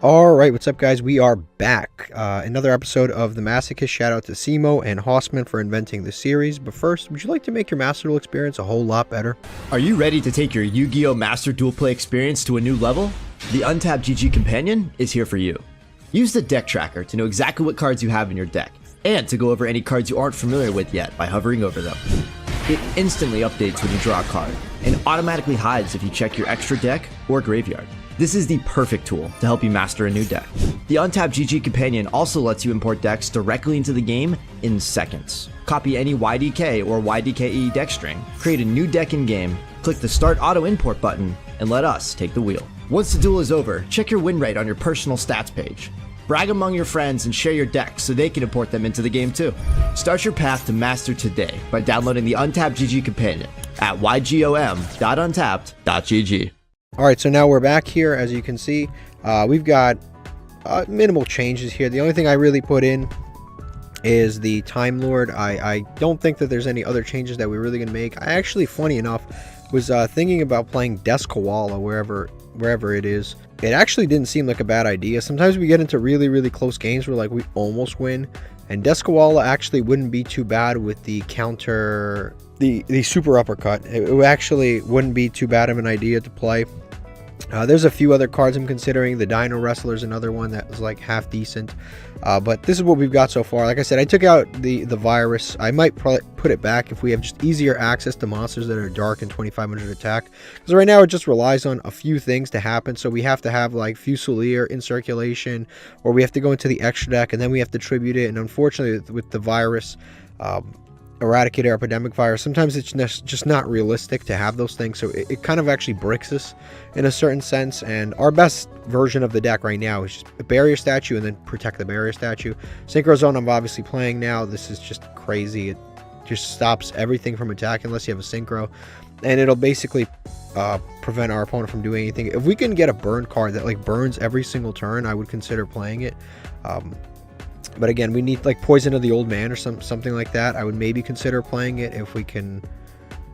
Alright, what's up guys? We are back. Another episode of the Masochist. Shout out to Cimo and Hossman for inventing the series. But first, would you like to make your Master Duel experience a whole lot better? Are you ready to take your Yugioh Master Duel play experience to a new level? The Untapped GG Companion is here for you. Use the deck tracker to know exactly what cards you have in your deck, and to go over any cards you aren't familiar with yet by hovering over them. It instantly updates when you draw a card, and automatically hides if you check your extra deck or graveyard. This is the perfect tool to help you master a new deck. The Untapped GG Companion also lets you import decks directly into the game in seconds. Copy any YDK or YDKE deck string, create a new deck in-game, click the Start Auto Import button, and let us take the wheel. Once the duel is over, check your win rate on your personal stats page. Brag among your friends and share your decks so they can import them into the game too. Start your path to master today by downloading the Untapped GG Companion at ygom.untapped.gg. Alright, so now we're back here. As you can see, we've got minimal changes here. The only thing I really put in is the Time Lord. I don't think that there's any other changes that we're really going to make. I actually, funny enough, was thinking about playing Koala wherever it is. It actually didn't seem like a bad idea. Sometimes we get into really close games where like we almost win, and Koala actually wouldn't be too bad with the counter, the super uppercut. It actually wouldn't be too bad of an idea to play. There's a few other cards I'm considering. The Dino Wrestler is another one that was like half decent. But this is what we've got so far. Like I said, I took out the virus. I might probably put it back if we have just easier access to monsters that are dark and 2500 attack. Because right now it just relies on a few things to happen. So we have to have like Fusilier in circulation, or we have to go into the extra deck and then we have to tribute it. And unfortunately with the virus, Eradicator Epidemic Virus, sometimes it's just not realistic to have those things, so it kind of actually bricks us in a certain sense. And our best version of the deck right now is just a barrier statue and then protect the barrier statue. Synchro Zone I'm obviously playing now. This is just crazy. It just stops everything from attacking unless you have a synchro, and it'll basically prevent our opponent from doing anything. If we can get a burn card that like burns every single turn, I would consider playing it. But again, we need like Poison of the Old Man or something like that. I would maybe consider playing it if we can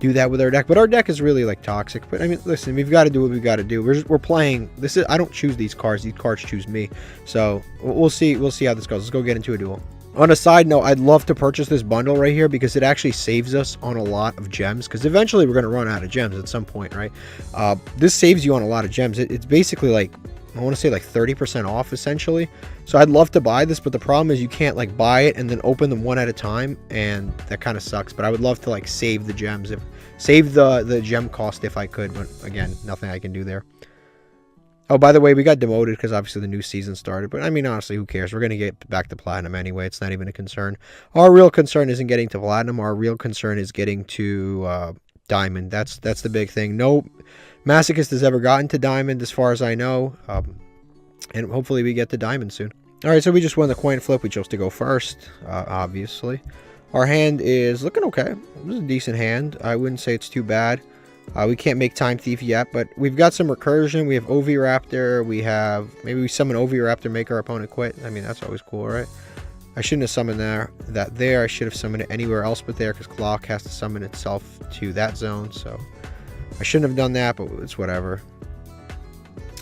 do that with our deck. But our deck is really like toxic. But I mean, listen, we've got to do what we've got to do. We're playing. This is, I don't choose these cards. These cards choose me. So we'll see. We'll see how this goes. Let's go get into a duel. On a side note, I'd love to purchase this bundle right here because it actually saves us on a lot of gems. Because eventually we're going to run out of gems at some point, right? This saves you on a lot of gems. It's basically like, I want to say like 30% off essentially. So I'd love to buy this, but the problem is you can't like buy it and then open them one at a time, and that kind of sucks. But I would love to like save the gems, save the gem cost if I could, but again, nothing I can do there. Oh, by the way, we got demoted because obviously the new season started, but I mean, honestly, who cares? We're going to get back to platinum anyway. It's not even a concern. Our real concern isn't getting to platinum. Our real concern is getting to diamond. That's the big thing. No Masochist has ever gotten to diamond as far as I know, and hopefully we get to diamond soon. Alright, so we just won the coin flip. We chose to go first, obviously. Our hand is looking okay. This is a decent hand. I wouldn't say it's too bad. We can't make Time Thief yet, but we've got some recursion. We have Oviraptor. We have, maybe we summon Oviraptor, make our opponent quit. I mean, that's always cool, right? I shouldn't have summoned that there. I should have summoned it anywhere else but there, because Clock has to summon itself to that zone, so I shouldn't have done that, but it's whatever.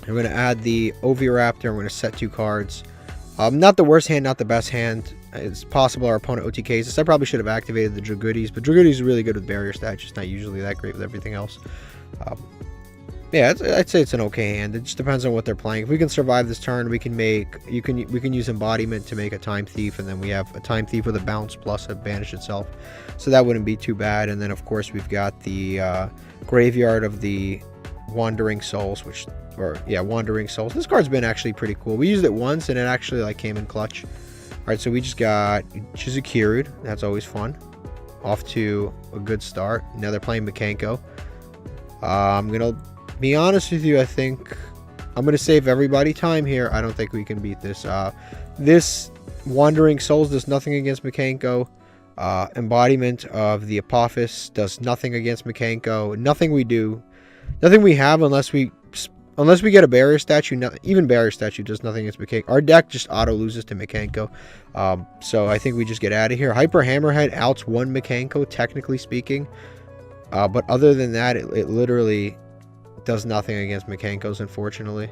I'm going to add the Oviraptor. I'm going to set 2 cards. Not the worst hand, not the best hand. It's possible our opponent OTKs this. I probably should have activated the Dragoodies, but Dragoodies is really good with barrier stats, just not usually that great with everything else. Yeah, I'd say it's an okay hand. It just depends on what they're playing. If we can survive this turn, we can make we can use Embodiment to make a Time Thief, and then we have a Time Thief with a bounce plus a banish itself, so that wouldn't be too bad. And then of course we've got the Graveyard of the Wandering Souls, Wandering Souls. This card's been actually pretty cool. We used it once and it actually like came in clutch. Alright, so we just got Chizukirud. That's always fun. Off to a good start. Now they're playing Mangko. I'm gonna be honest with you, I think I'm gonna save everybody time here. I don't think we can beat this. This Wandering Souls does nothing against Mangko. Embodiment of the Apophis does nothing against Mangko. Nothing we have unless we get a barrier statue. Even barrier statue does nothing against Mangko. Our deck just auto loses to Mangko. So I think we just get out of here. Hyper Hammerhead outs one Mangko, technically speaking. But other than that, it literally does nothing against Mangkos, unfortunately.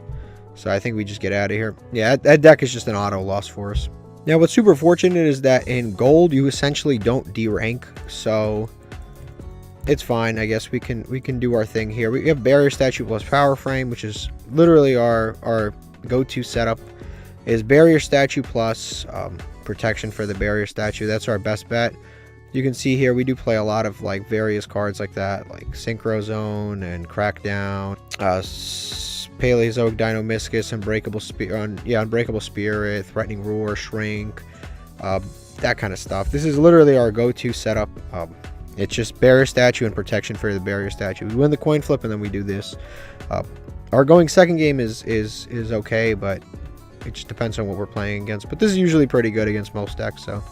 So I think we just get out of here. Yeah, that deck is just an auto loss for us. Now, what's super fortunate is that in gold, you essentially don't D-rank, so it's fine. I guess we can do our thing here. We have Barrier Statue plus Power Frame, which is literally our go-to setup. Is Barrier Statue plus protection for the Barrier Statue. That's our best bet. You can see here we do play a lot of like various cards like that, like Synchro Zone and Crackdown, Paleozoic Dinomischus, Unbreakable Spirit, Threatening Roar, Shrink, that kind of stuff. This is literally our go-to setup. It's just Barrier Statue and protection for the Barrier Statue. We win the coin flip and then we do this. Our going second game is okay, but it just depends on what we're playing against. But this is usually pretty good against most decks, so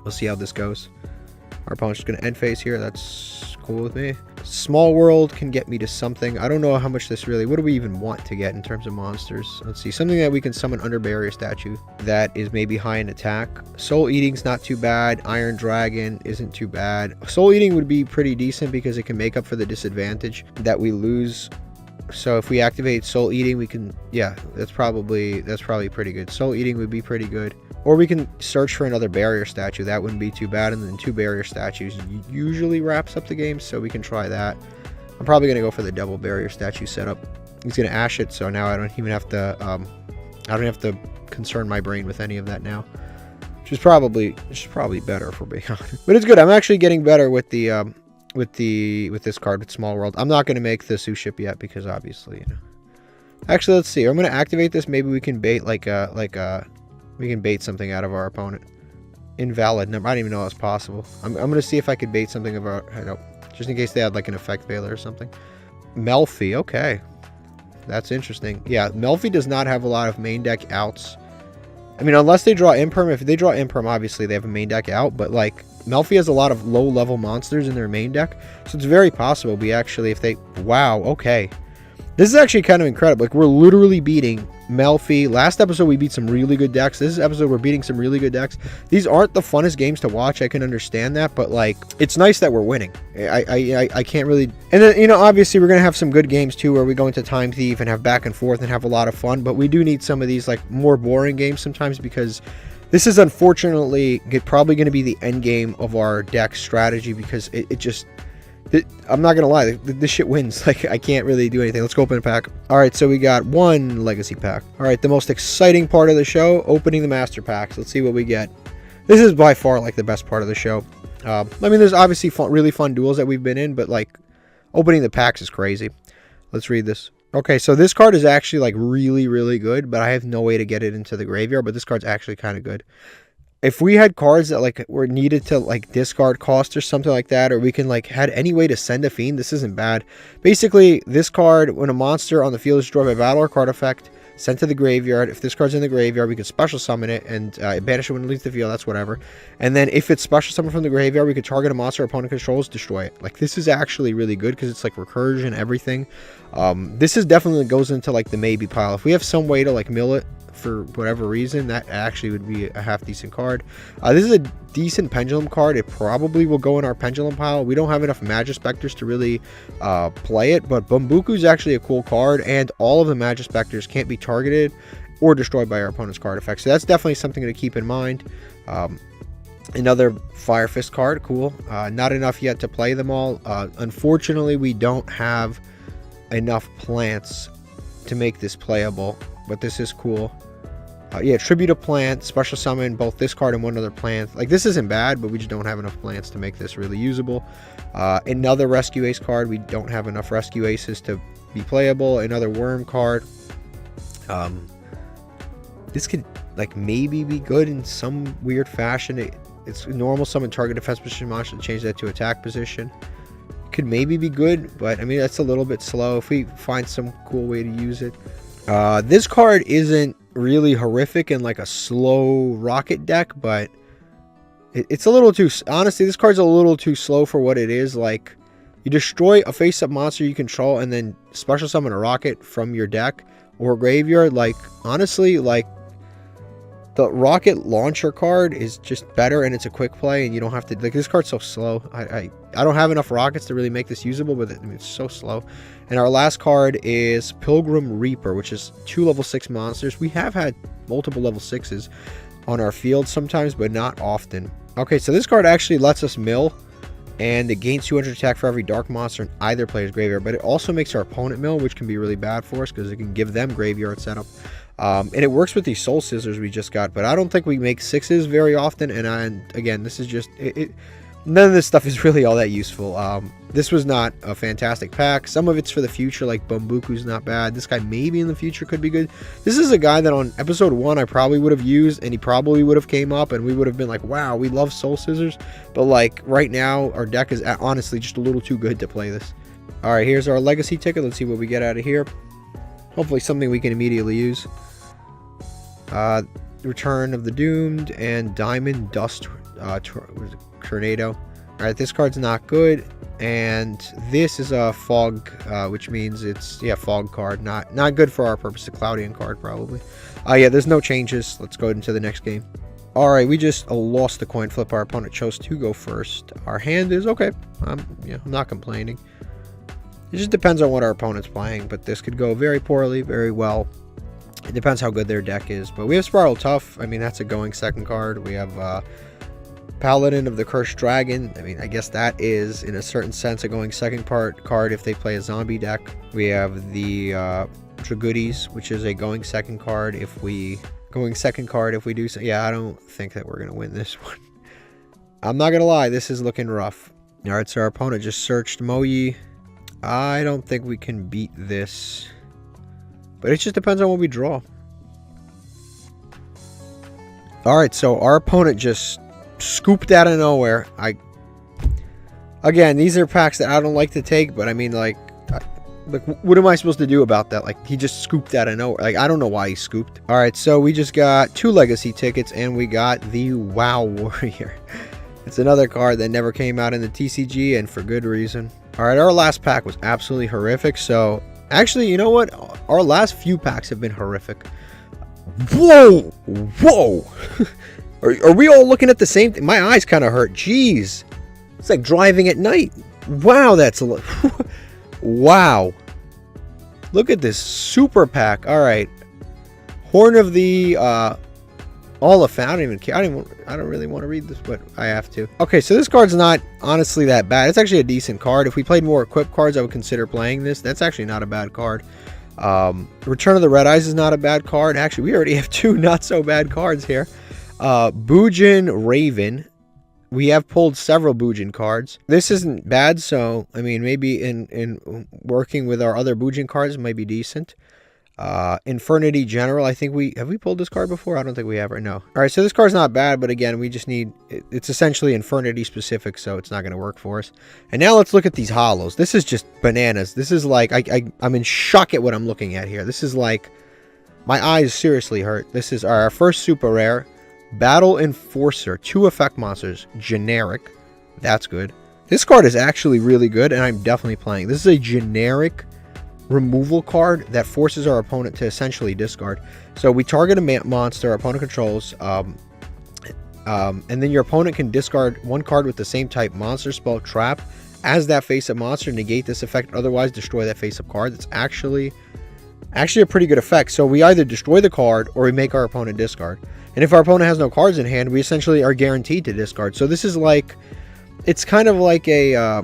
we'll see how this goes. Our opponent's just going to end phase here. That's cool with me. Small World can get me to something. I don't know how much this really... What do we even want to get in terms of monsters? Let's see. Something that we can summon under Barrier Statue that is maybe high in attack. Soul Eating's not too bad. Iron Dragon isn't too bad. Soul Eating would be pretty decent because it can make up for the disadvantage that we lose. So if we activate Soul Eating, we can... Yeah, that's probably pretty good. Soul Eating would be pretty good. Or we can search for another Barrier Statue. That wouldn't be too bad. And then 2 Barrier Statues usually wraps up the game, so we can try that. I'm probably going to go for the double Barrier Statue setup. He's going to Ash it, so now I don't even have to... I don't have to concern my brain with any of that now. Which is probably better, if we're being honest. But it's good. I'm actually getting better with the... with this card with Small World. I'm not going to make the Sue ship yet because obviously, you know. Actually, let's see. I'm going to activate this. Maybe we can bait we can bait something out of our opponent. Invalid number. I didn't even know that was possible. I'm going to see if I could bait something of our... I don't, just in case they had like an effect veiler or something. Melie. Okay. That's interesting. Yeah, Melie does not have a lot of main deck outs. I mean, unless they draw Imperm. If they draw Imperm, obviously they have a main deck out. But like, Melie has a lot of low-level monsters in their main deck. So it's very possible we actually, if they... Wow, okay. This is actually kind of incredible. Like, we're literally beating Melie. Last episode, we beat some really good decks. This episode, we're beating some really good decks. These aren't the funnest games to watch. I can understand that. But, like, it's nice that we're winning. I can't really... And then, you know, obviously, we're going to have some good games, too, where we go into Time Thief and have back and forth and have a lot of fun. But we do need some of these, like, more boring games sometimes because... This is unfortunately probably going to be the end game of our deck strategy because it just... I'm not going to lie, this shit wins. Like, I can't really do anything. Let's go open a pack. Alright, so we got 1 Legacy pack. Alright, the most exciting part of the show, opening the Master Packs. Let's see what we get. This is by far, like, the best part of the show. I mean, there's obviously really fun duels that we've been in, but, like, opening the packs is crazy. Let's read this. Okay, so this card is actually, like, really, really good, but I have no way to get it into the graveyard, but this card's actually kind of good. If we had cards that, like, were needed to, like, discard cost or something like that, or we can, like, had any way to send a Fiend, this isn't bad. Basically, this card, when a monster on the field is destroyed by battle or card effect, sent to the graveyard. If this card's in the graveyard, we can special summon it and banish it when it leaves the field. That's whatever. And then if it's special summoned from the graveyard, we could target a monster opponent controls, destroy it. Like, this is actually really good because it's like recursion, everything. This is definitely goes into like the maybe pile. If we have some way to like mill it for whatever reason, that actually would be a half decent card. This is a decent pendulum card. It probably will go in our pendulum pile. We don't have enough Magispectors to really play it, but Bumbuku is actually a cool card, and all of the Magispectors can't be targeted or destroyed by our opponent's card effect. So that's definitely something to keep in mind. Another Fire Fist card, cool. Not enough yet to play them all. Unfortunately, we don't have enough plants to make this playable, but this is cool. Yeah, Tribute a plant, special summon both this card and one other plant. Like, this isn't bad, but we just don't have enough plants to make this really usable. Another Rescue Ace card. We don't have enough Rescue Aces to be playable. Another Worm card. This could, like, maybe be good in some weird fashion. It's normal summon target defense position monster to change that to attack position. It could maybe be good, but, I mean, that's a little bit slow if we find some cool way to use it. This card isn't really horrific in like a slow rocket deck, but it's a little too... Honestly, this card's a little too slow for what it is. Like, you destroy a face-up monster you control and then special summon a rocket from your deck or graveyard. Like, honestly, like, The rocket launcher card is just better, and it's a quick play, and you don't have to, like, this card's so slow. I don't have enough rockets to really make this usable, but I mean, it's so slow. And our last card is Pilgrim Reaper, which is 2 level 6 monsters. We have had multiple level 6s on our field sometimes, but not often. Okay, so this card actually lets us mill, and it gains 200 attack for every dark monster in either player's graveyard, but it also makes our opponent mill, which can be really bad for us because it can give them graveyard setup. And it works with these soul scissors we just got, but I don't think we make 6s very often. And again, this is just none of this stuff is really all that useful. This was not a fantastic pack. Some of it's for the future, like Bumbuku's not bad. This guy maybe in the future could be good. This is a guy that on episode 1 I probably would have used, and he probably would have came up, and we would have been like, wow, we love soul scissors. But like right now, our deck is honestly just a little too good to play this. All right, here's our legacy ticket. Let's see what we get out of here. Hopefully something we can immediately use. Return of the Doomed and Diamond Dust Tornado. Alright, this card's not good, and this is a fog, which means it's, yeah, fog card. Not good for our purpose. A Cloudian card, probably. Yeah, there's no changes. Let's go into the next game. Alright, we just lost the coin flip. Our opponent chose to go first. Our hand is okay. I'm not complaining. It just depends on what our opponent's playing, but this could go very poorly, very well. It depends how good their deck is. But we have Spiral Tough. I mean, that's a going second card. We have Paladin of the Cursed Dragon. I mean, I guess that is, in a certain sense, a going second card if they play a zombie deck. We have the Dragoodies, which is a going second card if we... do so. Yeah, I don't think that we're going to win this one. I'm not going to lie. This is looking rough. Alright, so our opponent just searched Melie. I don't think we can beat this. But it just depends on what we draw. Alright, so our opponent just scooped out of nowhere. Again, these are packs that I don't like to take, but I mean, like, what am I supposed to do about that? Like, he just scooped out of nowhere. Like, I don't know why he scooped. Alright, so we just got 2 legacy tickets, and we got the WoW Warrior. It's another card that never came out in the TCG, and for good reason. Alright, our last pack was absolutely horrific, so... Actually, you know what? Our last few packs have been horrific. Whoa! Whoa! Are we all looking at the same thing? My eyes kind of hurt. Jeez. It's like driving at night. Wow, that's a lot. Wow. Look at this super pack. Alright. Horn of the... Oliphant. I don't even care. I don't really want to read this, but I have to. Okay, so this card's not honestly that bad. It's actually a decent card. If we played more equipped cards, I would consider playing this. That's actually not a bad card. Return of the Red Eyes is not a bad card. Actually, we already have 2 not so bad cards here. Bujin Raven. We have pulled several Bujin cards. This isn't bad, so I mean, maybe in working with our other Bujin cards, it might be decent. Infernity General, I think have we pulled this card before? I don't think we have right now. Alright, so this card's not bad, but again, we just need, it's essentially Infernity specific, so it's not going to work for us. And now let's look at these hollows. This is just bananas. This is like, I'm in shock at what I'm looking at here. This is like, my eyes seriously hurt. This is our first super rare, Battle Enforcer, 2 effect monsters, generic. That's good. This card is actually really good, and I'm definitely playing. This is a generic removal card that forces our opponent to essentially discard. So we target a monster our opponent controls, and then your opponent can discard 1 card with the same type monster, spell, trap as that face-up monster, negate this effect, otherwise destroy that face-up card. That's actually a pretty good effect. So we either destroy the card or we make our opponent discard. And if our opponent has no cards in hand, we essentially are guaranteed to discard. So this is like, it's kind of like a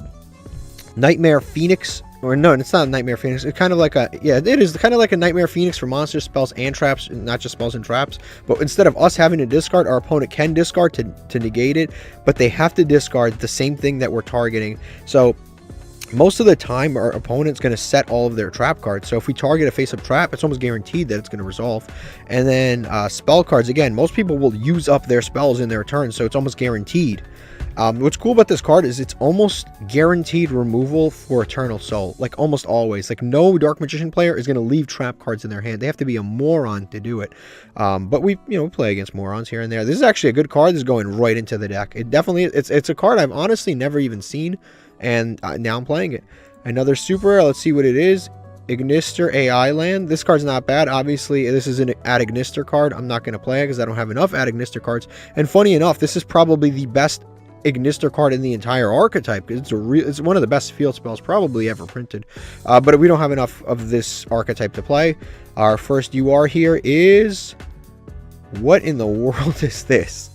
Nightmare Phoenix. Or no, it's not a Nightmare Phoenix. It's kind of like it is kind of like a Nightmare Phoenix for monsters, spells, and traps, not just spells and traps. But instead of us having to discard, our opponent can discard to negate it, but they have to discard the same thing that we're targeting. So most of the time, our opponent's going to set all of their trap cards. So if we target a face-up trap, it's almost guaranteed that it's going to resolve. And then spell cards, again, most people will use up their spells in their turn, so it's almost guaranteed. What's cool about this card is it's almost guaranteed removal for Eternal Soul. Like, almost always. Like, no Dark Magician player is going to leave trap cards in their hand. They have to be a moron to do it. But we play against morons here and there. This is actually a good card. This is going right into the deck. It definitely, it's a card I've honestly never even seen, and now I'm playing it. Another super rare. Let's see what it is. Ignister AI land. This card's not bad. Obviously, this is an Ad Ignister card. I'm not going to play it because I don't have enough Ad Ignister cards. And funny enough, this is probably the best Ignister card in the entire archetype. It's one of the best field spells probably ever printed. But we don't have enough of this archetype to play. Our first UR here is... What in the world is this?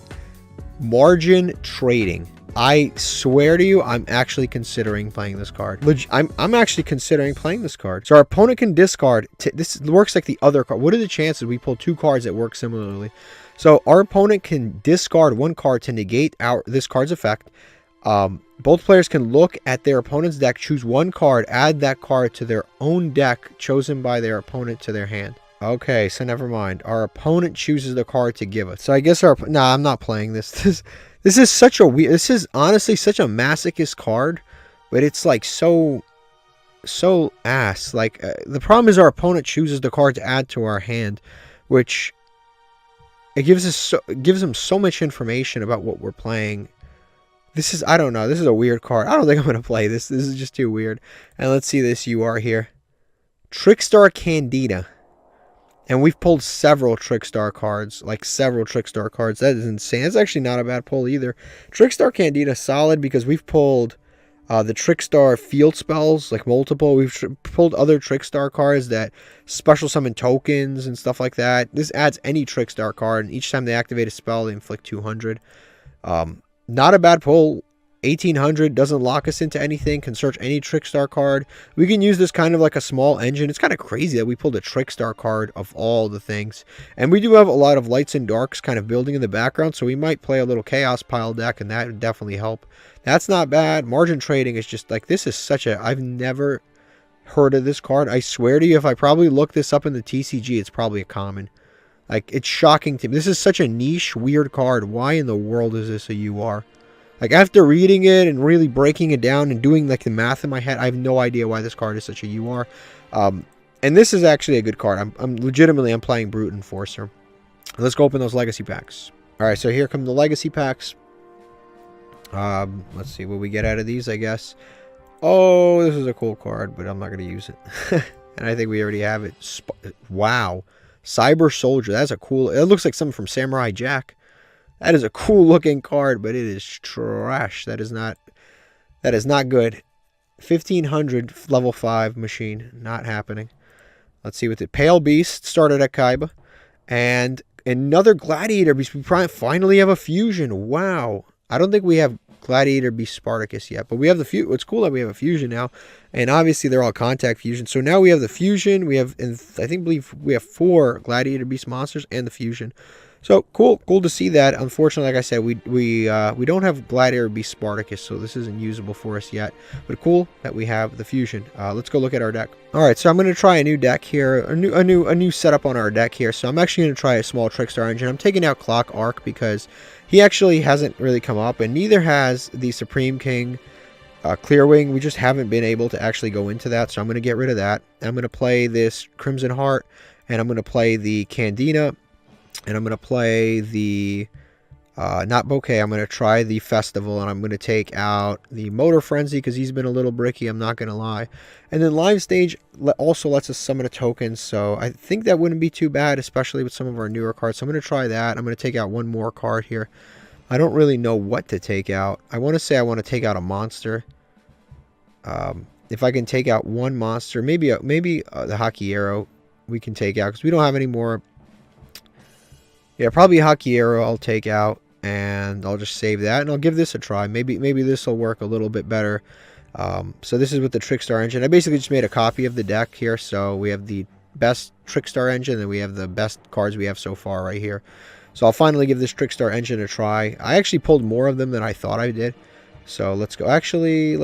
Margin Trading. I swear to you, I'm actually considering playing this card. I'm actually considering playing this card. So our opponent can discard. This works like the other card. What are the chances we pull two cards that work similarly? So our opponent can discard one card to negate this card's effect. Both players can look at their opponent's deck, choose one card, add that card to their own deck chosen by their opponent to their hand. Okay, so never mind. Our opponent chooses the card to give us. So I guess nah, I'm not playing this. This is such a weird... This is honestly such a masochist card, but it's like so ass. Like the problem is our opponent chooses the card to add to our hand, which it gives them so much information about what we're playing. This is, I don't know. This is a weird card. I don't think I'm gonna play this. This is just too weird. And let's see this UR here, Trickstar Candida. And we've pulled several Trickstar cards, like several Trickstar cards. That is insane. It's actually not a bad pull either. Trickstar Candida solid because we've pulled the Trickstar field spells, like multiple. We've pulled other Trickstar cards that special summon tokens and stuff like that. This adds any Trickstar card, and each time they activate a spell, they inflict 200. Not a bad pull. 1800 doesn't lock us into anything, can search any Trickstar card. We can use this kind of like a small engine. It's kind of crazy that we pulled a Trickstar card of all the things. And we do have a lot of lights and darks kind of building in the background, so we might play a little chaos pile deck, and that would definitely help. That's not bad. Margin Trading is just like, this is such a... I've never heard of this card. I swear to you, if I probably look this up in the TCG, it's probably a common. Like, it's shocking to me. This is such a niche, weird card. Why in the world is this a UR? Like, after reading it and really breaking it down and doing, like, the math in my head, I have no idea why this card is such a UR. And this is actually a good card. I'm legitimately playing Brute Enforcer. Let's go open those Legacy packs. Alright, so here come the Legacy packs. Let's see what we get out of these, I guess. Oh, this is a cool card, but I'm not going to use it. And I think we already have it. Wow. Cyber Soldier. That's a cool... It looks like something from Samurai Jack. That is a cool looking card, but it is trash. That is not good. 1500 level 5 machine. Not happening. Let's see what the Pale Beast started at Kaiba. And another Gladiator Beast. We finally have a fusion. Wow. I don't think we have Gladiator Beast Spartacus yet, but we have the fusion. It's cool that we have a fusion now. And obviously they're all contact fusion. So now we have the fusion. We have, and I believe we have 4 Gladiator Beast monsters and the fusion. So cool to see that. Unfortunately, like I said, we don't have Gladiator Beast Spartacus, so this isn't usable for us yet. But cool that we have the fusion. Let's go look at our deck. All right, so I'm going to try a new deck here, a new setup on our deck here. So I'm actually going to try a small Trickstar engine. I'm taking out Clock Arc because he actually hasn't really come up, and neither has the Supreme King Clearwing. We just haven't been able to actually go into that, so I'm going to get rid of that. I'm going to play this Crimson Heart, and I'm going to play the Candida. And I'm going to play the, not Bouquet, I'm going to try the Festival, and I'm going to take out the Motor Frenzy because he's been a little bricky, I'm not going to lie. And then Live Stage also lets us summon a token, so I think that wouldn't be too bad, especially with some of our newer cards. So I'm going to try that. I'm going to take out one more card here. I don't really know what to take out. I want to say I want to take out a monster. If I can take out one monster, maybe the Hockey Arrow we can take out because we don't have any more. Yeah, probably Hockey Arrow I'll take out, and I'll just save that, and I'll give this a try. Maybe this will work a little bit better. So this is with the Trickstar engine. I basically just made a copy of the deck here, so we have the best Trickstar engine, and we have the best cards we have so far right here. So I'll finally give this Trickstar engine a try. I actually pulled more of them than I thought I did. So let's go. Actually,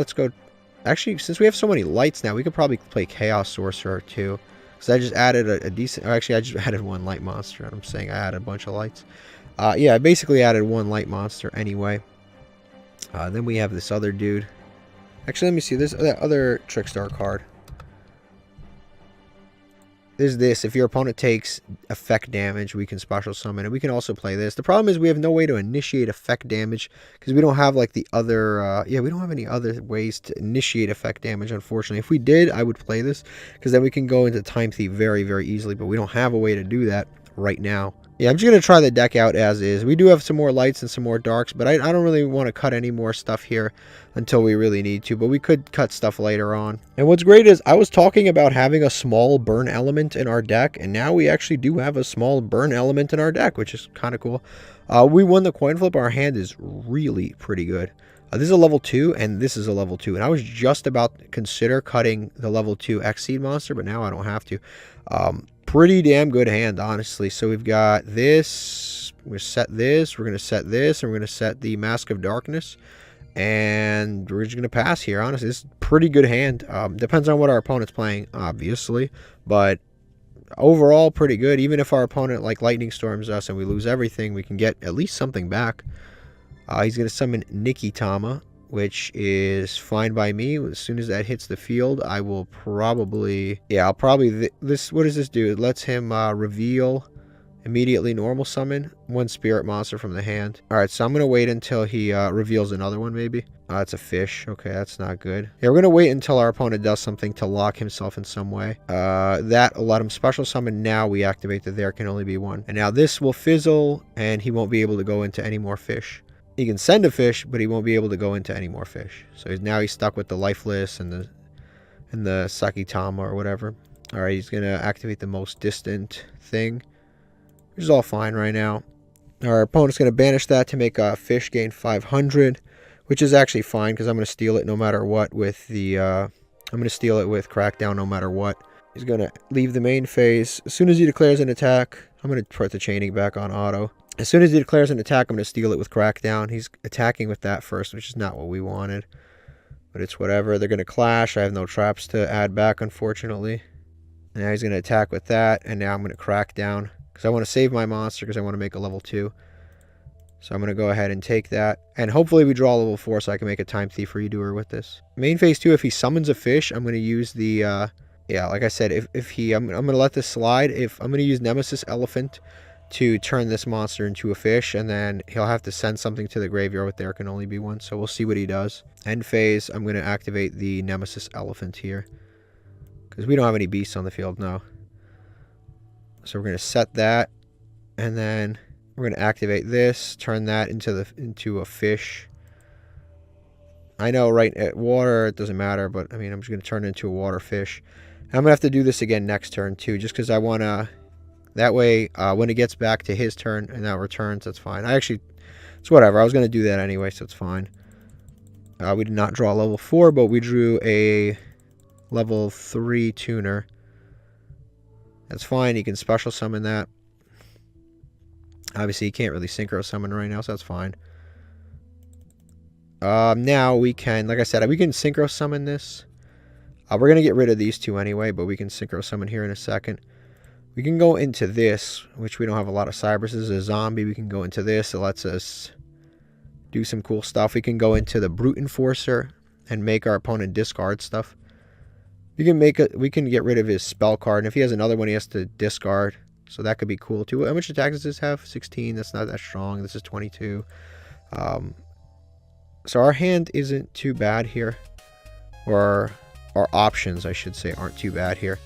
since we have so many lights now, we could probably play Chaos Sorcerer too. So I just added a decent... Actually, I just added one light monster. I'm saying I added a bunch of lights. Yeah, I basically added one light monster anyway. Then we have this other dude. Actually, let me see. There's that other Trickstar card. is this. If your opponent takes effect damage, we can special summon, and we can also play this. The problem is we have no way to initiate effect damage because we don't have like the other, we don't have any other ways to initiate effect damage, unfortunately. If we did, I would play this because then we can go into Time Thief very, very easily, but we don't have a way to do that right now. Yeah, I'm just going to try the deck out as is. We do have some more lights and some more darks, but I don't really want to cut any more stuff here until we really need to, but we could cut stuff later on. And what's great is I was talking about having a small burn element in our deck, and now we actually do have a small burn element in our deck, which is kind of cool. We won the coin flip. Our hand is really pretty good. This is a level 2, and this is a level 2, and I was just about to consider cutting the level 2 X-Seed monster, but now I don't have to. Pretty damn good hand, honestly. So we've got this. We're going to set this. We're going to set this. And we're going to set the Mask of Darkness. And we're just going to pass here, honestly. This is a pretty good hand. Depends on what our opponent's playing, obviously. But overall, pretty good. Even if our opponent, like, Lightning Storms us and we lose everything, we can get at least something back. He's going to summon Nikitama, which is fine by me. As soon as that hits the field, I will probably... Yeah, I'll probably... What does this do? It lets him reveal immediately normal summon one spirit monster from the hand. Alright, so I'm going to wait until he reveals another one, maybe. It's a fish. Okay, that's not good. Yeah, we're going to wait until our opponent does something to lock himself in some way. That'll let him special summon. Now we activate that there can only be one. And now this will fizzle, and he won't be able to go into any more fish. He can send a fish, but he won't be able to go into any more fish. So now he's stuck with the Lifeless and the Sakitama or whatever. Alright, he's going to activate the most distant thing, which is all fine right now. Our opponent's going to banish that to make a fish gain 500, which is actually fine because I'm going to steal it no matter what with the... I'm going to steal it with Crackdown no matter what. He's going to leave the main phase. As soon as he declares an attack, I'm going to put the chaining back on auto. As soon as he declares an attack, I'm going to steal it with Crackdown. He's attacking with that first, which is not what we wanted. But it's whatever. They're going to clash. I have no traps to add back, unfortunately. Now he's going to attack with that, and now I'm going to Crackdown. Because I want to save my monster, because I want to make a level 2. So I'm going to go ahead and take that. And hopefully we draw level 4 so I can make a Time Thief Redoer with this. Main phase 2, if he summons a fish, I'm going to use the... yeah, like I said, if he... I'm going to let this slide. If I'm going to use Nemesis Elephant to turn this monster into a fish, and then he'll have to send something to the graveyard with there can only be one, so we'll see what he does. End phase, I'm going to activate the Nemesis Elephant here, because we don't have any beasts on the field now. So we're going to set that, and then we're going to activate this, turn that into a fish. I know, right, at water, it doesn't matter, but, I mean, I'm just going to turn it into a water fish. And I'm going to have to do this again next turn, too, just because I want to... That way, when it gets back to his turn and that returns, that's fine. It's whatever. I was going to do that anyway, so it's fine. We did not draw level 4, but we drew a level 3 tuner. That's fine. You can special summon that. Obviously, you can't really synchro summon right now, so that's fine. Now we can, like I said, we can synchro summon this. We're going to get rid of these two anyway, but we can synchro summon here in a second. We can go into this, which we don't have a lot of cybers. This is a zombie. We can go into this. It lets us do some cool stuff. We can go into the Brute Enforcer and make our opponent discard stuff. We can get rid of his spell card, and if he has another one, he has to discard. So that could be cool too. How much attack does this have? 16. That's not that strong. This is 22. So our hand isn't too bad here, or our options, I should say, aren't too bad here.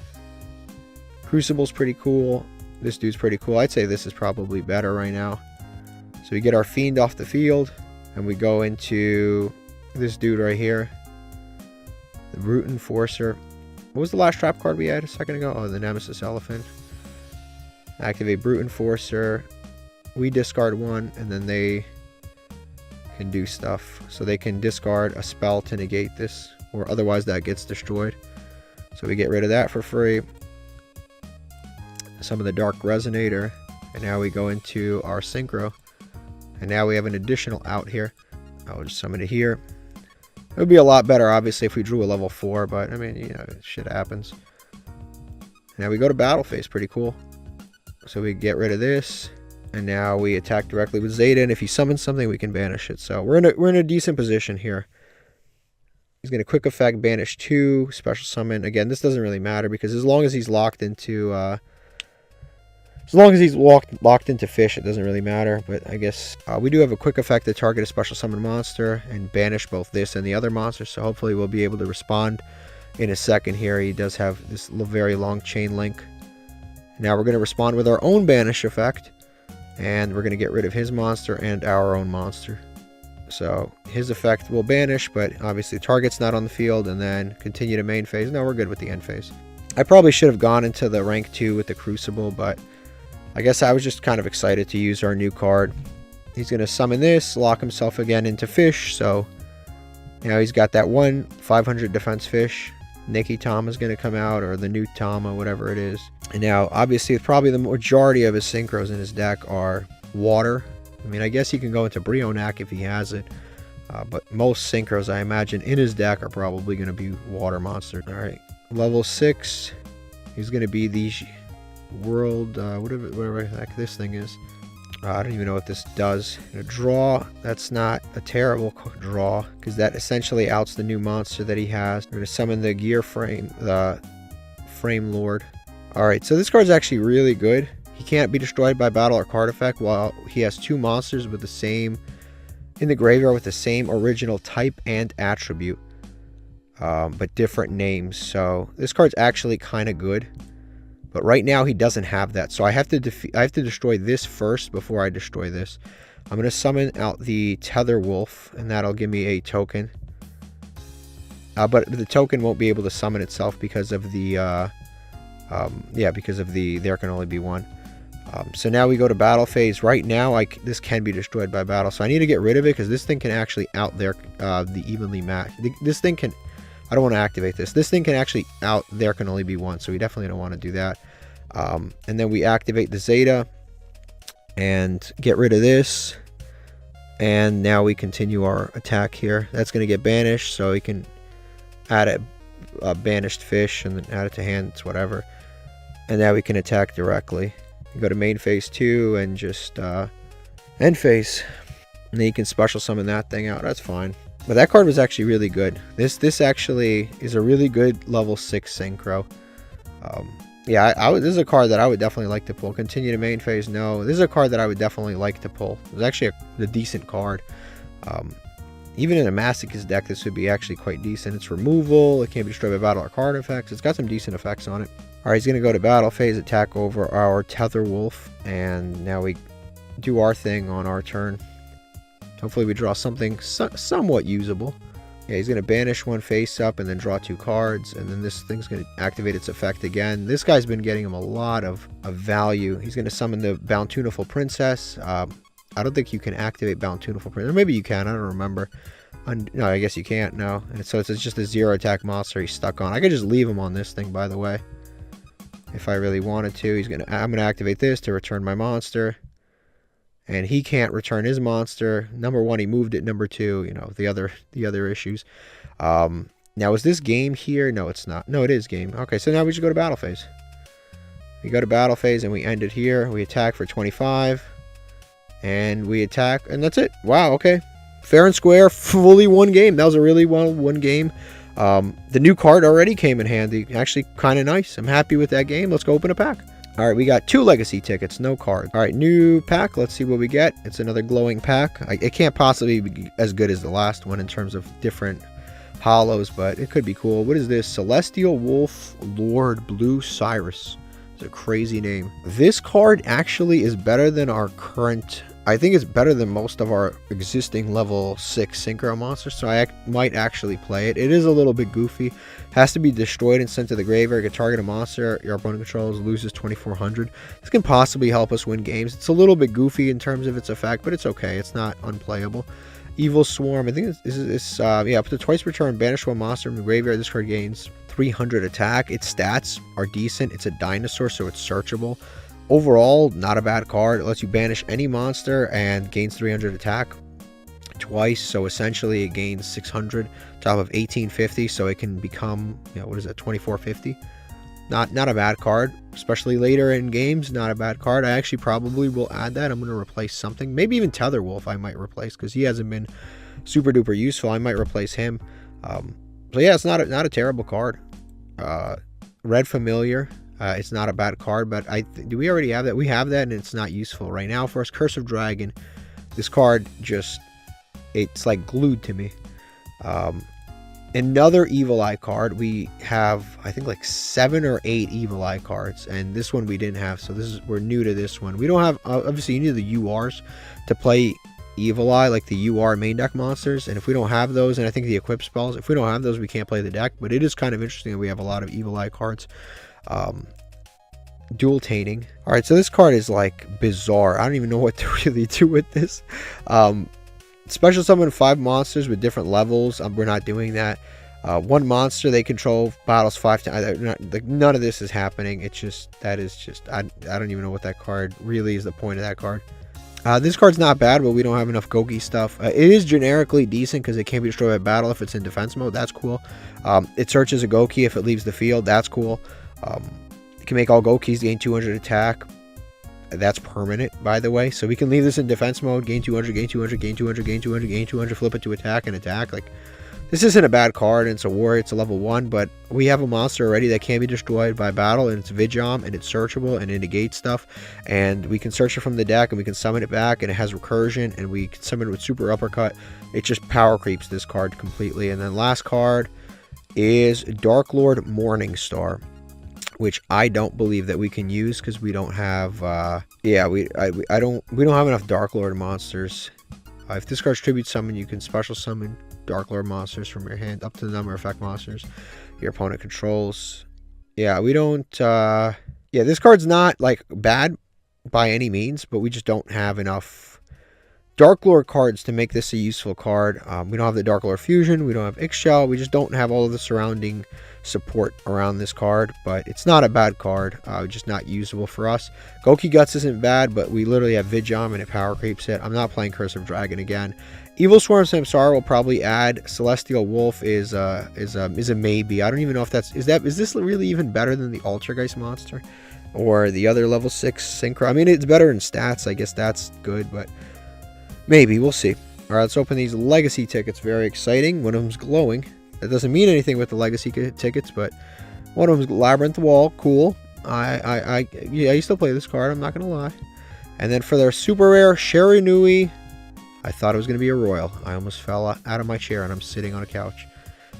Crucible's pretty cool. This dude's pretty cool. I'd say this is probably better right now. So we get our Fiend off the field, and we go into this dude right here. The Brute Enforcer. What was the last trap card we had a second ago? Oh, the Nemesis Elephant. Activate Brute Enforcer. We discard one, and then they can do stuff. So they can discard a spell to negate this, or otherwise that gets destroyed. So we get rid of that for free. Some of the Dark Resonator, and now we go into our Synchro, and now we have an additional out here. I'll just summon it here. It would be a lot better, obviously, if we drew a level 4, but I mean, you know, shit happens. Now we go to battle phase, pretty cool. So we get rid of this, and now we attack directly with Zeta, and if he summons something, we can banish it. So we're in a decent position here. He's going to quick effect, banish 2, special summon. Again, this doesn't really matter because as long as he's locked into locked into fish, it doesn't really matter. But I guess we do have a quick effect to target a special summon monster and banish both this and the other monster. So hopefully we'll be able to respond in a second here. He does have this very long chain link. Now we're going to respond with our own banish effect. And we're going to get rid of his monster and our own monster. So his effect will banish, but obviously the target's not on the field, and then continue to main phase. No, we're good with the end phase. I probably should have gone into the rank 2 with the Crucible, but I guess I was just kind of excited to use our new card. He's going to summon this, lock himself again into fish, so now he's got that 500 defense fish. Nikki Tama is going to come out, or the new Tama, whatever it is. And now, obviously, probably the majority of his synchros in his deck are water. I mean, I guess he can go into Brionac if he has it. But most synchros, I imagine, in his deck are probably going to be water monster. Alright, level 6. He's going to be the world, whatever the heck this thing is. I don't even know what this does. A draw, that's not a terrible draw, because that essentially outs the new monster that he has. We're going to summon the Gear Frame, the Frame Lord. Alright, so this card's actually really good. He can't be destroyed by battle or card effect, while he has 2 monsters with the same, in the graveyard with the same original type and attribute, but different names. So this card's actually kind of good. But right now he doesn't have that, so I have to destroy this first before I destroy this. I'm going to summon out the Tether Wolf, and that'll give me a token. But the token won't be able to summon itself because of the there can only be one. So now we go to battle phase. Right now this can be destroyed by battle, so I need to get rid of it because this thing can actually out there the evenly match. This thing can. I don't want to activate this. This thing can actually out there can only be one, so we definitely don't want to do that. And then we activate the Zeta and get rid of this. And now we continue our attack here. That's going to get banished, so we can add a banished fish and then add it to hand. It's whatever. And now we can attack directly. You go to main phase 2 and just end phase. And then you can special summon that thing out. That's fine. But that card was actually really good. This actually is a really good level 6 synchro. Yeah, this is a card that I would definitely like to pull. Continue to main phase, no. This is a card that I would definitely like to pull. It's actually a decent card. Even in a Masochist deck, this would be actually quite decent. It's removal. It can't be destroyed by battle or card effects. It's got some decent effects on it. Alright, he's going to go to battle phase, attack over our Tether Wolf. And now we do our thing on our turn. Hopefully we draw something somewhat usable. Yeah, he's going to banish 1 face up and then draw 2 cards. And then this thing's going to activate its effect again. This guy's been getting him a lot of value. He's going to summon the Bountuneful Princess. I don't think you can activate Bountuneful Princess. Or maybe you can. I don't remember. No, I guess you can't. No. And so it's just a 0 attack monster he's stuck on. I could just leave him on this thing, by the way, if I really wanted to. I'm going to activate this to return my monster. And he can't return his monster. Number 1, he moved it. Number 2, you know, the other issues. Now, is this game here? No, it's not. No, it is game. Okay, so now we should go to battle phase. We go to battle phase and we end it here. We attack for 25. And we attack, and that's it. Wow, okay. Fair and square, fully won game. That was a really well won game. The new card already came in handy. Actually, kind of nice. I'm happy with that game. Let's go open a pack. Alright, we got 2 legacy tickets, no card. Alright, new pack. Let's see what we get. It's another glowing pack. It can't possibly be as good as the last one in terms of different hollows, but it could be cool. What is this? Celestial Wolf Lord Blue Cyrus. It's a crazy name. This card actually is better than our current... I think it's better than most of our existing level 6 synchro monsters, so I might actually play it. It is a little bit goofy. Has to be destroyed and sent to the graveyard. You can target a monster your opponent controls, loses 2400. This can possibly help us win games. It's a little bit goofy in terms of its effect, but it's okay. It's not unplayable. Evil Swarm. I think yeah, up to twice per turn, banish 1 monster from the graveyard. This card gains 300 attack. Its stats are decent. It's a dinosaur, so it's searchable. Overall, not a bad card. It lets you banish any monster and gains 300 attack twice. So essentially it gains 600 top of 1850. So it can become, you know, what is it, 2450? Not a bad card, especially later in games. Not a bad card. I actually probably will add that. I'm going to replace something. Maybe even Tether Wolf I might replace because he hasn't been super duper useful. I might replace him. So yeah, it's not a terrible card. Red Familiar. It's not a bad card, but do we already have that? We have that, and it's not useful right now for us. Curse of Dragon. This card just, it's like glued to me. Another Evil Eye card. We have, I think, like 7 or 8 Evil Eye cards, and this one we didn't have, so we're new to this one. We don't have, obviously you need the URs to play Evil Eye, like the UR main deck monsters, and if we don't have those, and I think the equip spells, if we don't have those, we can't play the deck. But it is kind of interesting that we have a lot of Evil Eye cards. Dual Tainting. All right, so this card is like bizarre. I don't even know what to really do with this. Special summon 5 monsters with different levels. We're not doing that. 1 monster they control battles 5 times. Like, none of this is happening. It's just, that is just, I don't even know what that card really is, the point of that card. This card's not bad, but we don't have enough Goki stuff. It is generically decent because it can't be destroyed by battle if it's in defense mode. That's cool. It searches a Goki if it leaves the field. That's cool. It can make all Gokis gain 200 attack. That's permanent, by the way. So we can leave this in defense mode, gain 200, gain 200, gain 200, gain 200, gain 200, flip it to attack and attack. Like, this isn't a bad card, and it's a warrior, it's a level 1, but we have a monster already that can't be destroyed by battle, and it's Yugioh, and it's searchable, and it negates stuff, and we can search it from the deck, and we can summon it back, and it has recursion, and we can summon it with super uppercut. It just power creeps this card completely. And then last card is Dark Lord Morningstar, which I don't believe that we can use because we don't have, we don't have enough Dark Lord monsters. If this card's tribute summon, you can special summon Dark Lord monsters from your hand up to the number of effect monsters your opponent controls. Yeah, we don't, this card's not like bad by any means, but we just don't have enough Dark Lord cards to make this a useful card. We don't have the Dark Lord Fusion, we don't have Ixchel, we just don't have all of the surrounding support around this card, but it's not a bad card, just not usable for us. Goki Guts isn't bad, but we literally have Yugioh and it power creeps it. I'm not playing Curse of Dragon again. Evil Swarm Samsara will probably add. Celestial Wolf is a maybe. I don't even know if is this really even better than the Altergeist monster or the other level 6 Synchro? I mean, it's better in stats, I guess that's good, but maybe, we'll see. All right, let's open these legacy tickets. Very exciting. One of them's glowing. That doesn't mean anything with the legacy tickets, but one of them's Labyrinth Wall. Cool. I used to play this card, I'm not going to lie. And then for their super rare, Sherry Nui, I thought it was going to be a royal. I almost fell out of my chair and I'm sitting on a couch.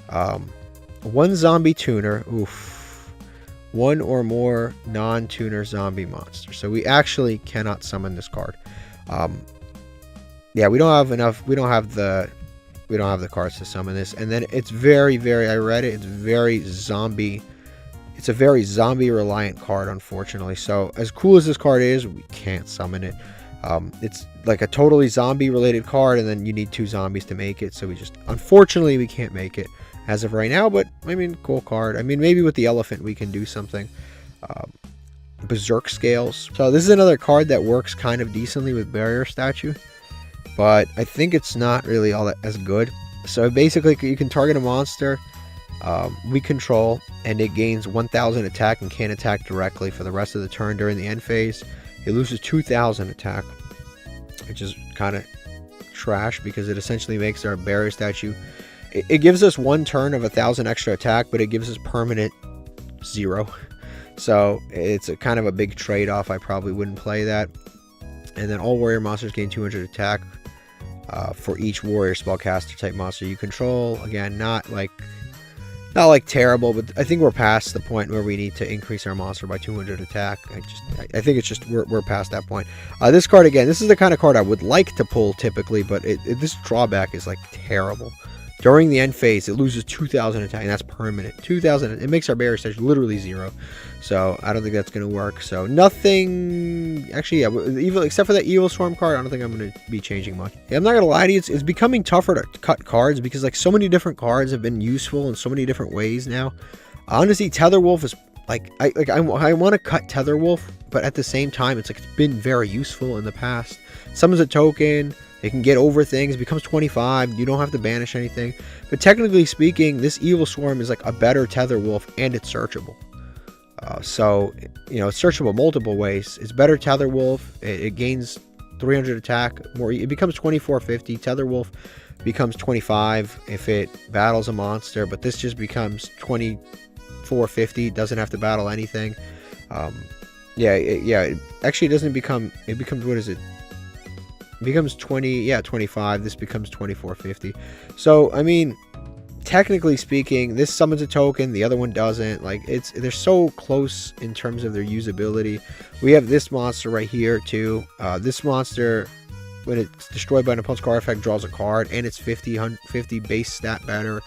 1 zombie tuner. Oof. 1 or more non-tuner zombie monsters. So we actually cannot summon this card. Yeah, we don't have enough. We don't have the cards to summon this. And then it's very, I read it, it's very zombie. It's a very zombie reliant card, unfortunately. So as cool as this card is, we can't summon it. It's like a totally zombie related card, and then you need 2 zombies to make it. So unfortunately, we can't make it as of right now. But I mean, cool card. I mean, maybe with the elephant we can do something. Berserk Scales. So this is another card that works kind of decently with Barrier Statue, but I think it's not really all that as good. So basically, you can target a monster we control, and it gains 1000 attack and can't attack directly for the rest of the turn during the end phase. It loses 2000 attack, which is kind of trash because it essentially makes our Barrier Statue. It gives us 1 turn of 1000 extra attack, but it gives us permanent 0. So it's a kind of a big trade-off. I probably wouldn't play that. And then all warrior monsters gain 200 attack for each warrior spellcaster type monster you control. Again, not like terrible, but I think we're past the point where we need to increase our monster by 200 attack. I think it's just we're past that point. This card, again, this is the kind of card I would like to pull typically, but this drawback is like terrible. During the end phase, it loses 2000 attack, and that's permanent. 2000, it makes our barrier stage literally 0. So I don't think that's going to work. So nothing, actually, yeah, except for that Evil Swarm card, I don't think I'm going to be changing much. Yeah, I'm not going to lie to you, it's becoming tougher to cut cards because like so many different cards have been useful in so many different ways now. Honestly, Tether Wolf is like, I want to cut Tether Wolf, but at the same time, it's been very useful in the past. Summons a token. It can get over things, becomes 25, you don't have to banish anything. But technically speaking, this Evil Swarm is like a better Tether Wolf, and it's searchable. So, it's searchable multiple ways. It's better Tether Wolf, it gains 300 attack. More, it becomes 2450. Tether Wolf becomes 25 if it battles a monster, but this just becomes 2450. Doesn't have to battle anything. Yeah, actually it doesn't become, it becomes, what is it? It becomes 25. This becomes 2450. So, I mean, technically speaking, this summons a token, the other one doesn't. Like, they're so close in terms of their usability. We have this monster right here too. This monster, when it's destroyed by an opponent's card effect, draws a card, and it's 50 base stat better.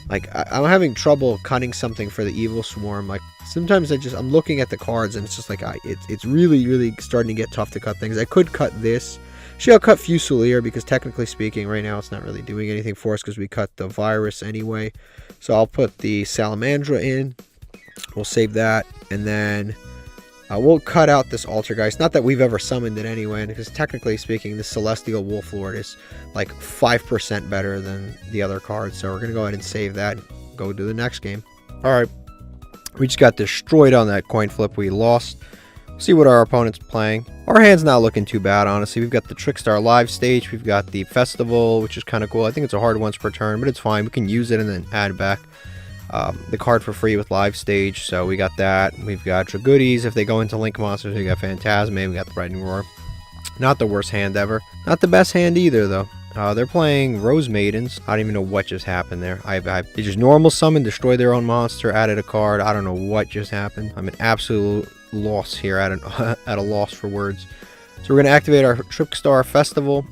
Like, I'm having trouble cutting something for the Evil Swarm. Like, sometimes I'm looking at the cards and it's just like, it's really starting to get tough to cut things. I could cut this. Actually, I'll cut Fusilier because technically speaking, right now it's not really doing anything for us because we cut the virus anyway. So I'll put the Salamandra in. We'll save that, and then we'll cut out this Altergeist. Not that we've ever summoned it anyway, because technically speaking, the Celestial Wolf Lord is like 5% better than the other cards. So we're going to go ahead and save that and go to the next game. Alright, we just got destroyed on that coin flip. We lost. See what our opponent's playing. Our hand's not looking too bad, honestly. We've got the Trickstar live stage. We've got the Festival, which is kind of cool. I think it's a hard once per turn, but it's fine. We can use it and then add back the card for free with live stage. So we got that. We've got Dragoodies. If they go into Link Monsters, we got Phantasme. We got the Brightening Roar. Not the worst hand ever. Not the best hand either, though. They're playing Rose Maidens. I don't even know what just happened there. They just normal summon, destroyed their own monster, added a card. I don't know what just happened. I'm an absolute loss here, at a loss for words. So we're going to activate our Trickstar Festival.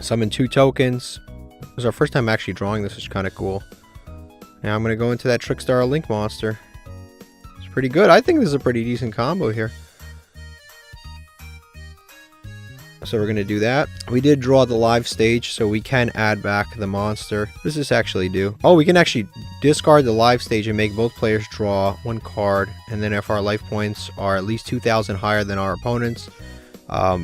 Summon 2 tokens. This is our first time actually drawing this, which is kind of cool. Now I'm going to go into that Trickstar Link monster. It's pretty good. I think this is a pretty decent combo here. So we're going to do that. We did draw the live stage, so we can add back the monster. What does this actually do? Oh, we can actually discard the live stage and make both players draw 1 card. And then if our life points are at least 2,000 higher than our opponents,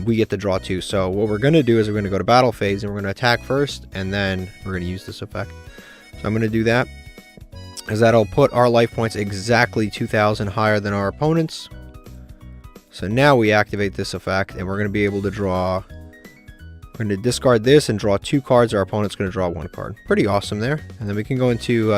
we get to draw 2. So what we're going to do is we're going to go to battle phase, and we're going to attack first, and then we're going to use this effect. So I'm going to do that, because that'll put our life points exactly 2,000 higher than our opponents. So now we activate this effect, and we're going to be able to draw. We're going to discard this and draw 2 cards. Our opponent's going to draw 1 card. Pretty awesome there. And then we can go into.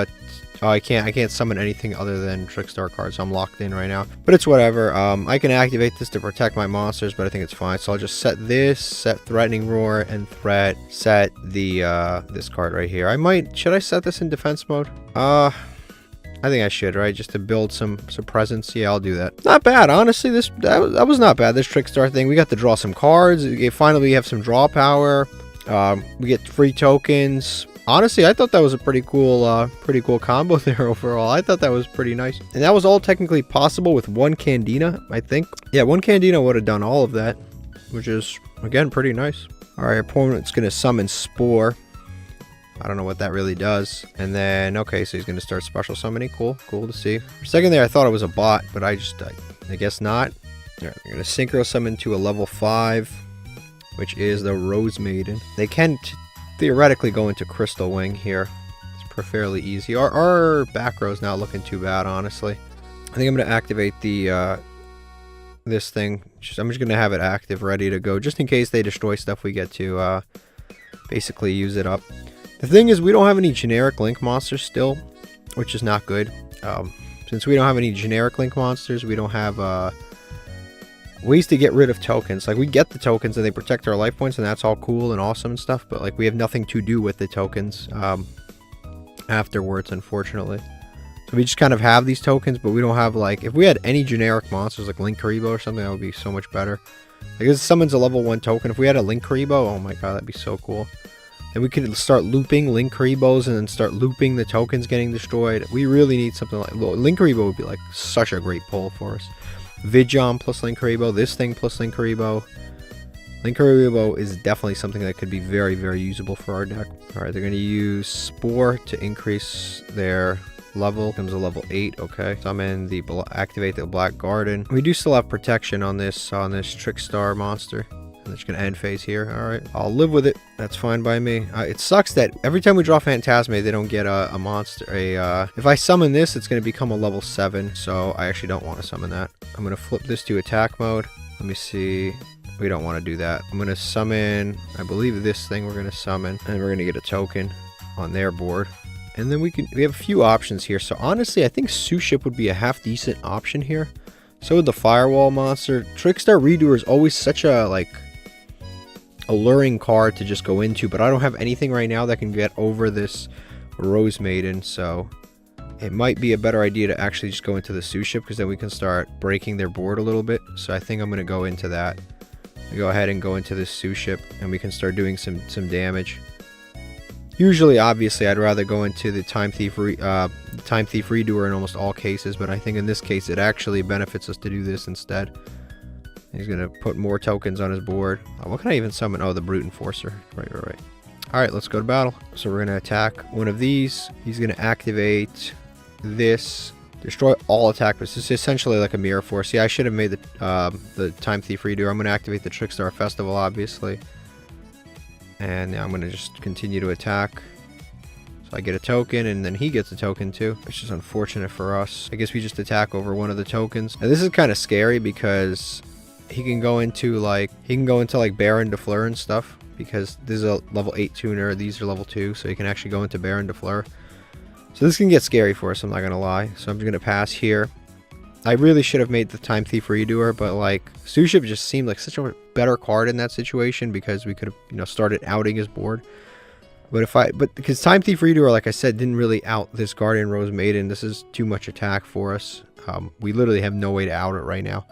Oh, I can't summon anything other than Trickstar cards. So I'm locked in right now. But it's whatever. I can activate this to protect my monsters, but I think it's fine. So I'll just set this, set Threatening Roar, and set the this card right here. Should I set this in defense mode? I think I should, right? Just to build some presence. Yeah, I'll do that. Not bad, honestly. That was not bad. This Trickstar thing. We got to draw some cards. Finally, we have some draw power. We get free tokens. Honestly, I thought that was a pretty cool combo there overall. I thought that was pretty nice. And that was all technically possible with 1 Candina, I think. Yeah, 1 Candina would have done all of that, which is, again, pretty nice. All right, our opponent's going to summon Spore. I don't know what that really does. And then, okay, so he's going to start special summoning. Cool to see. For a second there, I thought it was a bot, but I guess not. All right, we're going to synchro summon to a level 5, which is the Rose Maiden. They can theoretically go into Crystal Wing here. It's fairly easy. Our back row's not looking too bad, honestly. I think I'm going to activate the this thing. I'm just going to have it active, ready to go, just in case they destroy stuff. We get to basically use it up. The thing is, we don't have any generic Link monsters still, which is not good. Since we don't have any generic Link monsters, we don't have ways to get rid of tokens. Like, we get the tokens and they protect our life points, and that's all cool and awesome and stuff, but like, we have nothing to do with the tokens afterwards, unfortunately. So we just kind of have these tokens, but we don't have, like, if we had any generic monsters like Link Karibo or something, that would be so much better. Like, this summons a level 1 token. If we had a Link Karibo, oh my god, that'd be so cool. And we could start looping Link Karibos and then start looping the tokens getting destroyed. We really need something like... Link Karibo would be like such a great pull for us. Vidjam plus Link Karibo. This thing plus Link Karibo. Link Karibo is definitely something that could be very, very usable for our deck. Alright, they're going to use Spore to increase their level. Comes a level 8, okay. Activate the Black Garden. We do still have protection on this Trickstar monster. I'm just going to end phase here. Alright, I'll live with it. That's fine by me. It sucks that every time we draw Phantasme, they don't get a monster. If I summon this, it's going to become a level 7, so I actually don't want to summon that. I'm going to flip this to attack mode. Let me see. We don't want to do that. I'm going to summon, I believe this thing we're going to summon, and we're going to get a token on their board. And then we have a few options here. So honestly, I think Suship would be a half decent option here. So with the Firewall monster, Trickstar Redoer is always such a like alluring card to just go into, but I don't have anything right now that can get over this Rose Maiden, so it might be a better idea to actually just go into the Suship, because then we can start breaking their board a little bit. So I think I'm going to go into that. Go ahead and go into this Suship, and we can start doing some damage. Usually, obviously, I'd rather go into the Time Thief Redoer in almost all cases, but I think in this case it actually benefits us to do this instead. He's going to put more tokens on his board. What can I even summon? Oh, the Brute Enforcer. Right. Alright, let's go to battle. So we're going to attack one of these. He's going to activate this. Destroy all attack, but this is essentially like a Mirror Force. Yeah, I should have made the Time Thief Redoer. I'm going to activate the Trickstar Festival, obviously. And now I'm going to just continue to attack. So I get a token, and then he gets a token too, which is unfortunate for us. I guess we just attack over one of the tokens. And this is kind of scary because he can go into like Baron de Fleur and stuff, because this is a level 8 tuner, these are level 2, so you can actually go into Baron de Fleur. So this can get scary for us, I'm not gonna lie. So I'm just gonna pass here. I really should have made the Time Thief Redoer, but like Suship just seemed like such a better card in that situation, because we could have, you know, started outing his board. But because Time Thief Redoer, like I said, didn't really out this Guardian Rose Maiden. This is too much attack for us. We literally have no way to out it right now.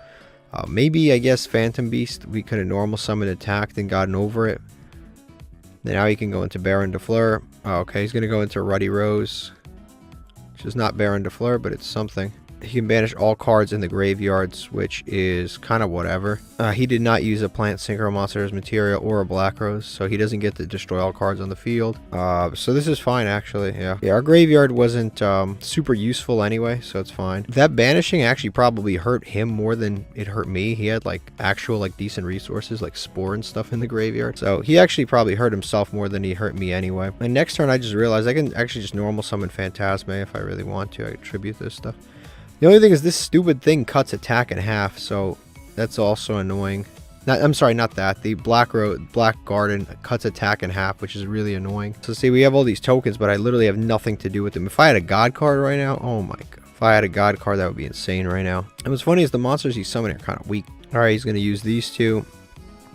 Maybe, I guess, Phantom Beast, we could have normal summoned, attacked, and gotten over it. Now he can go into Baron de Fleur. Oh, okay, he's going to go into Ruddy Rose, which is not Baron de Fleur, but it's something. He can banish all cards in the graveyards, which is kind of whatever. He did not use a Plant Synchro Monster as material or a Black Rose, so he doesn't get to destroy all cards on the field. So this is fine, actually. Yeah, our graveyard wasn't super useful anyway, so it's fine. That banishing actually probably hurt him more than it hurt me. He had like actual like decent resources like Spore and stuff in the graveyard, so he actually probably hurt himself more than he hurt me anyway. And next turn I just realized I can actually just normal summon Phantasme if I really want to. I can tribute this stuff. The only thing is this stupid thing cuts attack in half, so that's also annoying. I'm sorry, not that. The Black Garden cuts attack in half, which is really annoying. So see, we have all these tokens, but I literally have nothing to do with them. If I had a God card right now, oh my god. If I had a God card, that would be insane right now. And what's funny is the monsters he's summoning are kind of weak. Alright, he's going to use these two.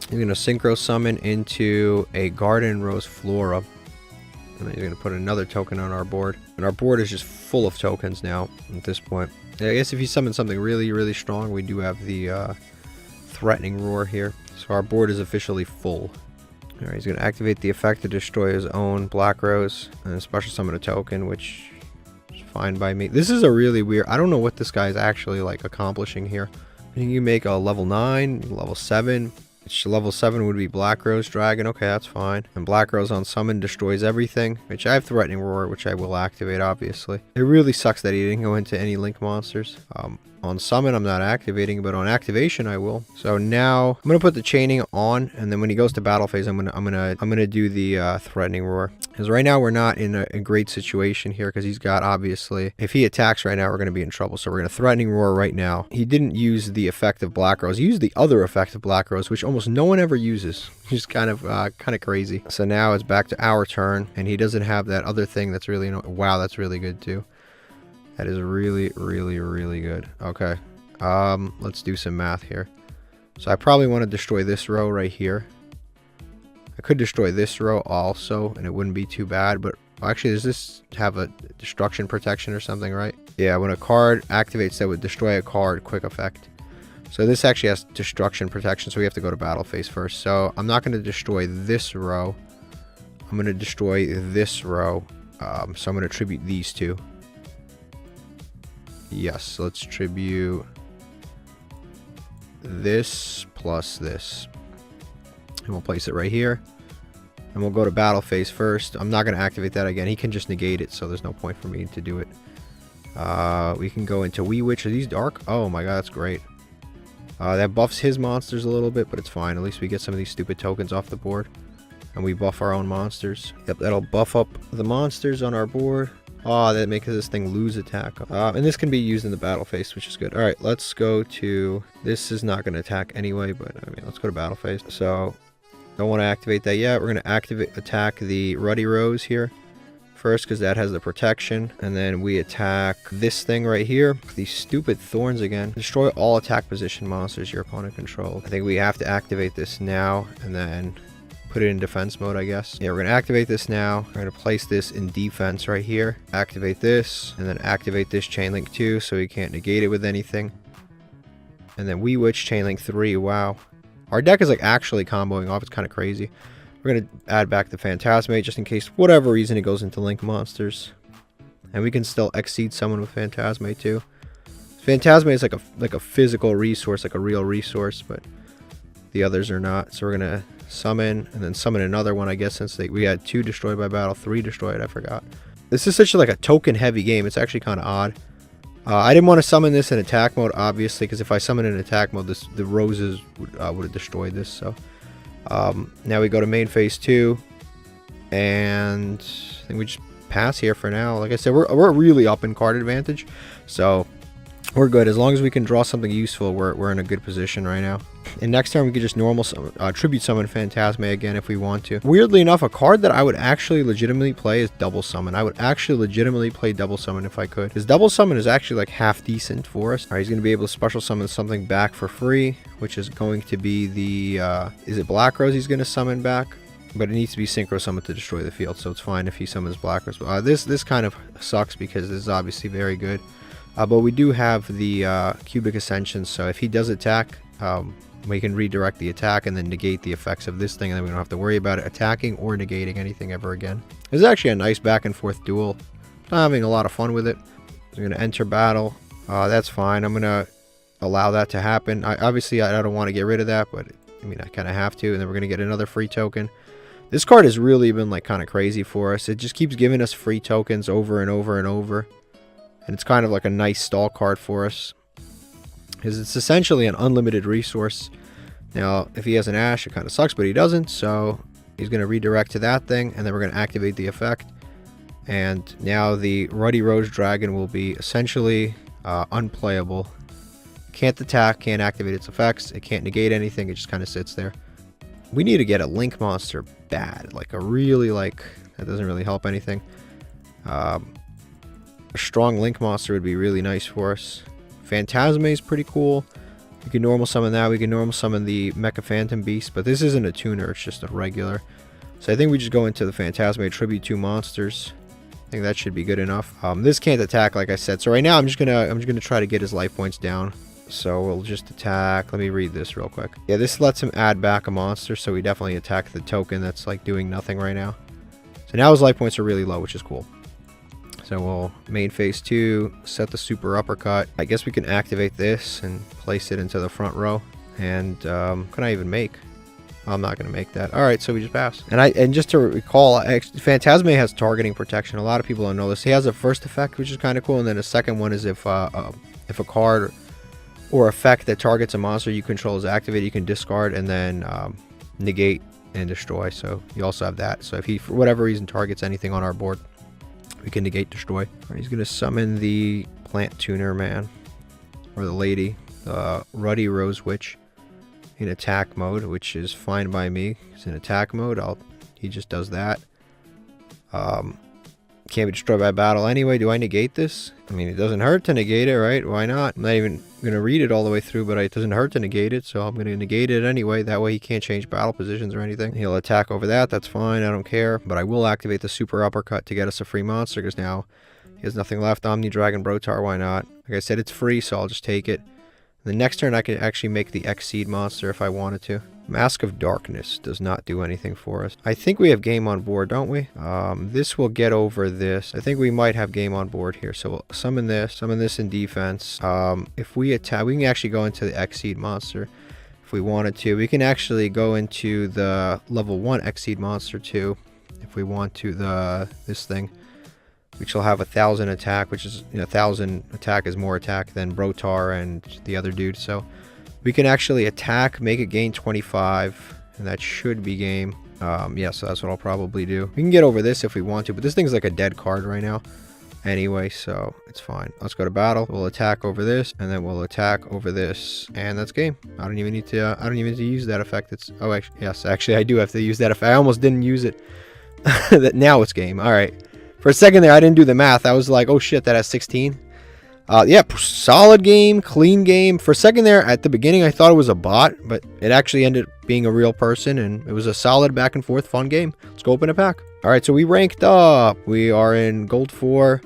He's going to Synchro Summon into a Garden Rose Flora. And then he's going to put another token on our board. And our board is just full of tokens now at this point. I guess if you summon something really, really strong, we do have the Threatening Roar here. So our board is officially full. Alright, he's going to activate the effect to destroy his own Black Rose. And special summon a token, which is fine by me. This is a really weird... I don't know what this guy is actually like accomplishing here. I think you make a level 9, level 7... which level 7 would be Black Rose Dragon. Okay, that's fine. And Black Rose on summon destroys everything, which I have Threatening Roar, which I will activate, obviously. It really sucks that he didn't go into any Link monsters. On summon, I'm not activating, but on activation, I will. So now I'm gonna put the chaining on, and then when he goes to battle phase, I'm gonna do the Threatening Roar. Because right now we're not in a great situation here, because he's got, obviously, if he attacks right now, we're gonna be in trouble. So we're gonna Threatening Roar right now. He didn't use the effect of Black Rose. He used the other effect of Black Rose, which almost no one ever uses. He's kind of crazy. So now it's back to our turn, and he doesn't have that other thing that's really wow, that's really good too. That is really, really, really good. Okay. Let's do some math here. So I probably want to destroy this row right here. I could destroy this row also, and it wouldn't be too bad, but actually, does this have a destruction protection or something, right? Yeah, when a card activates that would destroy a card, quick effect. So this actually has destruction protection, so we have to go to battle phase first. So I'm not going to destroy this row. I'm going to destroy this row. So I'm going to tribute these two. Yes, let's tribute this plus this. And we'll place it right here. And we'll go to battle phase first. I'm not going to activate that again. He can just negate it, so there's no point for me to do it. We can go into Wee Witch. Are these dark? Oh my god, that's great. That buffs his monsters a little bit, but it's fine. At least we get some of these stupid tokens off the board. And we buff our own monsters. Yep, that'll buff up the monsters on our board. Oh, that makes this thing lose attack. And this can be used in the battle phase, which is good. All right, let's go to... This is not going to attack anyway, but I mean, let's go to battle phase. So, don't want to activate that yet. We're going to attack the Ruddy Rose here first, because that has the protection. And then we attack this thing right here. These stupid thorns again. Destroy all attack position monsters your opponent controls. I think we have to activate this now, and then put it in defense mode, I guess. Yeah, we're going to activate this now. We're going to place this in defense right here. Activate this, and then activate this Chain Link 2 so we can't negate it with anything. And then we witch Chain Link 3. Wow. Our deck is like actually comboing off. It's kind of crazy. We're going to add back the Phantasmate just in case, for whatever reason, it goes into Link monsters. And we can still Exceed someone with Phantasmate too. Phantasmate is like a physical resource, like a real resource, but the others are not. So we're going to summon, and then summon another one, I guess, since we had 2 destroyed by battle, 3 destroyed, I forgot. This is such like a token heavy game. It's actually kind of odd. I didn't want to summon this in attack mode, obviously, because if I summon in attack mode, the roses would have destroyed this. So now we go to main phase 2, and I think we just pass here for now. Like I said, we're really up in card advantage, so we're good. As long as we can draw something useful, we're in a good position right now. And next turn we could just normal tribute summon Phantasme again if we want to. Weirdly enough, a card that I would actually legitimately play is Double Summon. I would actually legitimately play Double Summon if I could. His Double Summon is actually like half decent for us. Alright, he's going to be able to special summon something back for free, which is going to be the, is it Black Rose he's going to summon back? But it needs to be Synchro Summon to destroy the field, so it's fine if he summons Black Rose. This kind of sucks because this is obviously very good. But we do have the Cubic Ascension, so if he does attack, we can redirect the attack and then negate the effects of this thing, and then we don't have to worry about it attacking or negating anything ever again. This is actually a nice back and forth duel. I'm having a lot of fun with it. I'm going to enter battle. That's fine. I'm going to allow that to happen. Obviously, I don't want to get rid of that, but I mean, I kind of have to, and then we're going to get another free token. This card has really been like kind of crazy for us. It just keeps giving us free tokens over and over and over. And it's kind of like a nice stall card for us, because it's essentially an unlimited resource. Now, if he has an Ash, it kind of sucks, but he doesn't. So he's going to redirect to that thing, and then we're going to activate the effect. And now the Ruddy Rose Dragon will be essentially unplayable. Can't attack, can't activate its effects, it can't negate anything, it just kind of sits there. We need to get a Link monster bad, like a really, like, that doesn't really help anything. A strong Link monster would be really nice for us. Phantasme is pretty cool. We can normal summon that. We can normal summon the Mecha Phantom Beast, but this isn't a tuner, it's just a regular. So I think we just go into the Phantasme, tribute 2 monsters. I think that should be good enough. This can't attack, like I said. So right now I'm just gonna try to get his life points down. So we'll just attack. Let me read this real quick. Yeah, this lets him add back a monster, so we definitely attack the token that's like doing nothing right now. So now his life points are really low, which is cool. So we'll main phase 2, set the super uppercut. I guess we can activate this and place it into the front row. And can I even make? I'm not going to make that. All right, so we just pass. And just to recall, Phantasme has targeting protection. A lot of people don't know this. He has a first effect, which is kind of cool, and then a second one is if a card or effect that targets a monster you control is activated, you can discard and then negate and destroy. So you also have that. So if he, for whatever reason, targets anything on our board, we can negate, destroy. Right, he's going to summon the Plant Tuner Man, or the lady, the Ruddy Rose Witch, in attack mode, which is fine by me. He's in attack mode. He just does that. Can't be destroyed by battle anyway. Do I negate this? I mean, it doesn't hurt to negate it, right? Why not? I'm not even going to read it all the way through, but it doesn't hurt to negate it, so I'm going to negate it anyway. That way he can't change battle positions or anything. He'll attack over that. That's fine. I don't care. But I will activate the super uppercut to get us a free monster, because now he has nothing left. Omni Dragon Brotar, why not? Like I said, it's free, so I'll just take it. The next turn I can actually make the Exceed monster if I wanted to. Mask of Darkness does not do anything for us. I think we have game on board, don't we? This will get over this. I think we might have game on board here. So we'll summon this in defense. If we attack, we can actually go into the Exceed monster if we wanted to. We can actually go into the level 1 Exceed monster too if we want to. This thing, which will have 1,000 attack, which is, 1,000 attack is more attack than Brotar and the other dude. So we can actually attack, make it gain 25, and that should be game. Yeah, so that's what I'll probably do. We can get over this if we want to, but this thing's like a dead card right now. anyway, so it's fine. Let's go to battle. We'll attack over this, and then we'll attack over this, and that's game. I don't even need to use that effect. It's, oh, actually, yes, actually, I do have to use that effect. I almost didn't use it. That now it's game. All right. For a second there, I didn't do the math. I was like, oh shit, that has 16. Yeah, solid game, clean game. For a second there, at the beginning, I thought it was a bot, but it actually ended up being a real person, and it was a solid back and forth fun game. Let's go open a pack. All right, so we ranked up. We are in gold 4.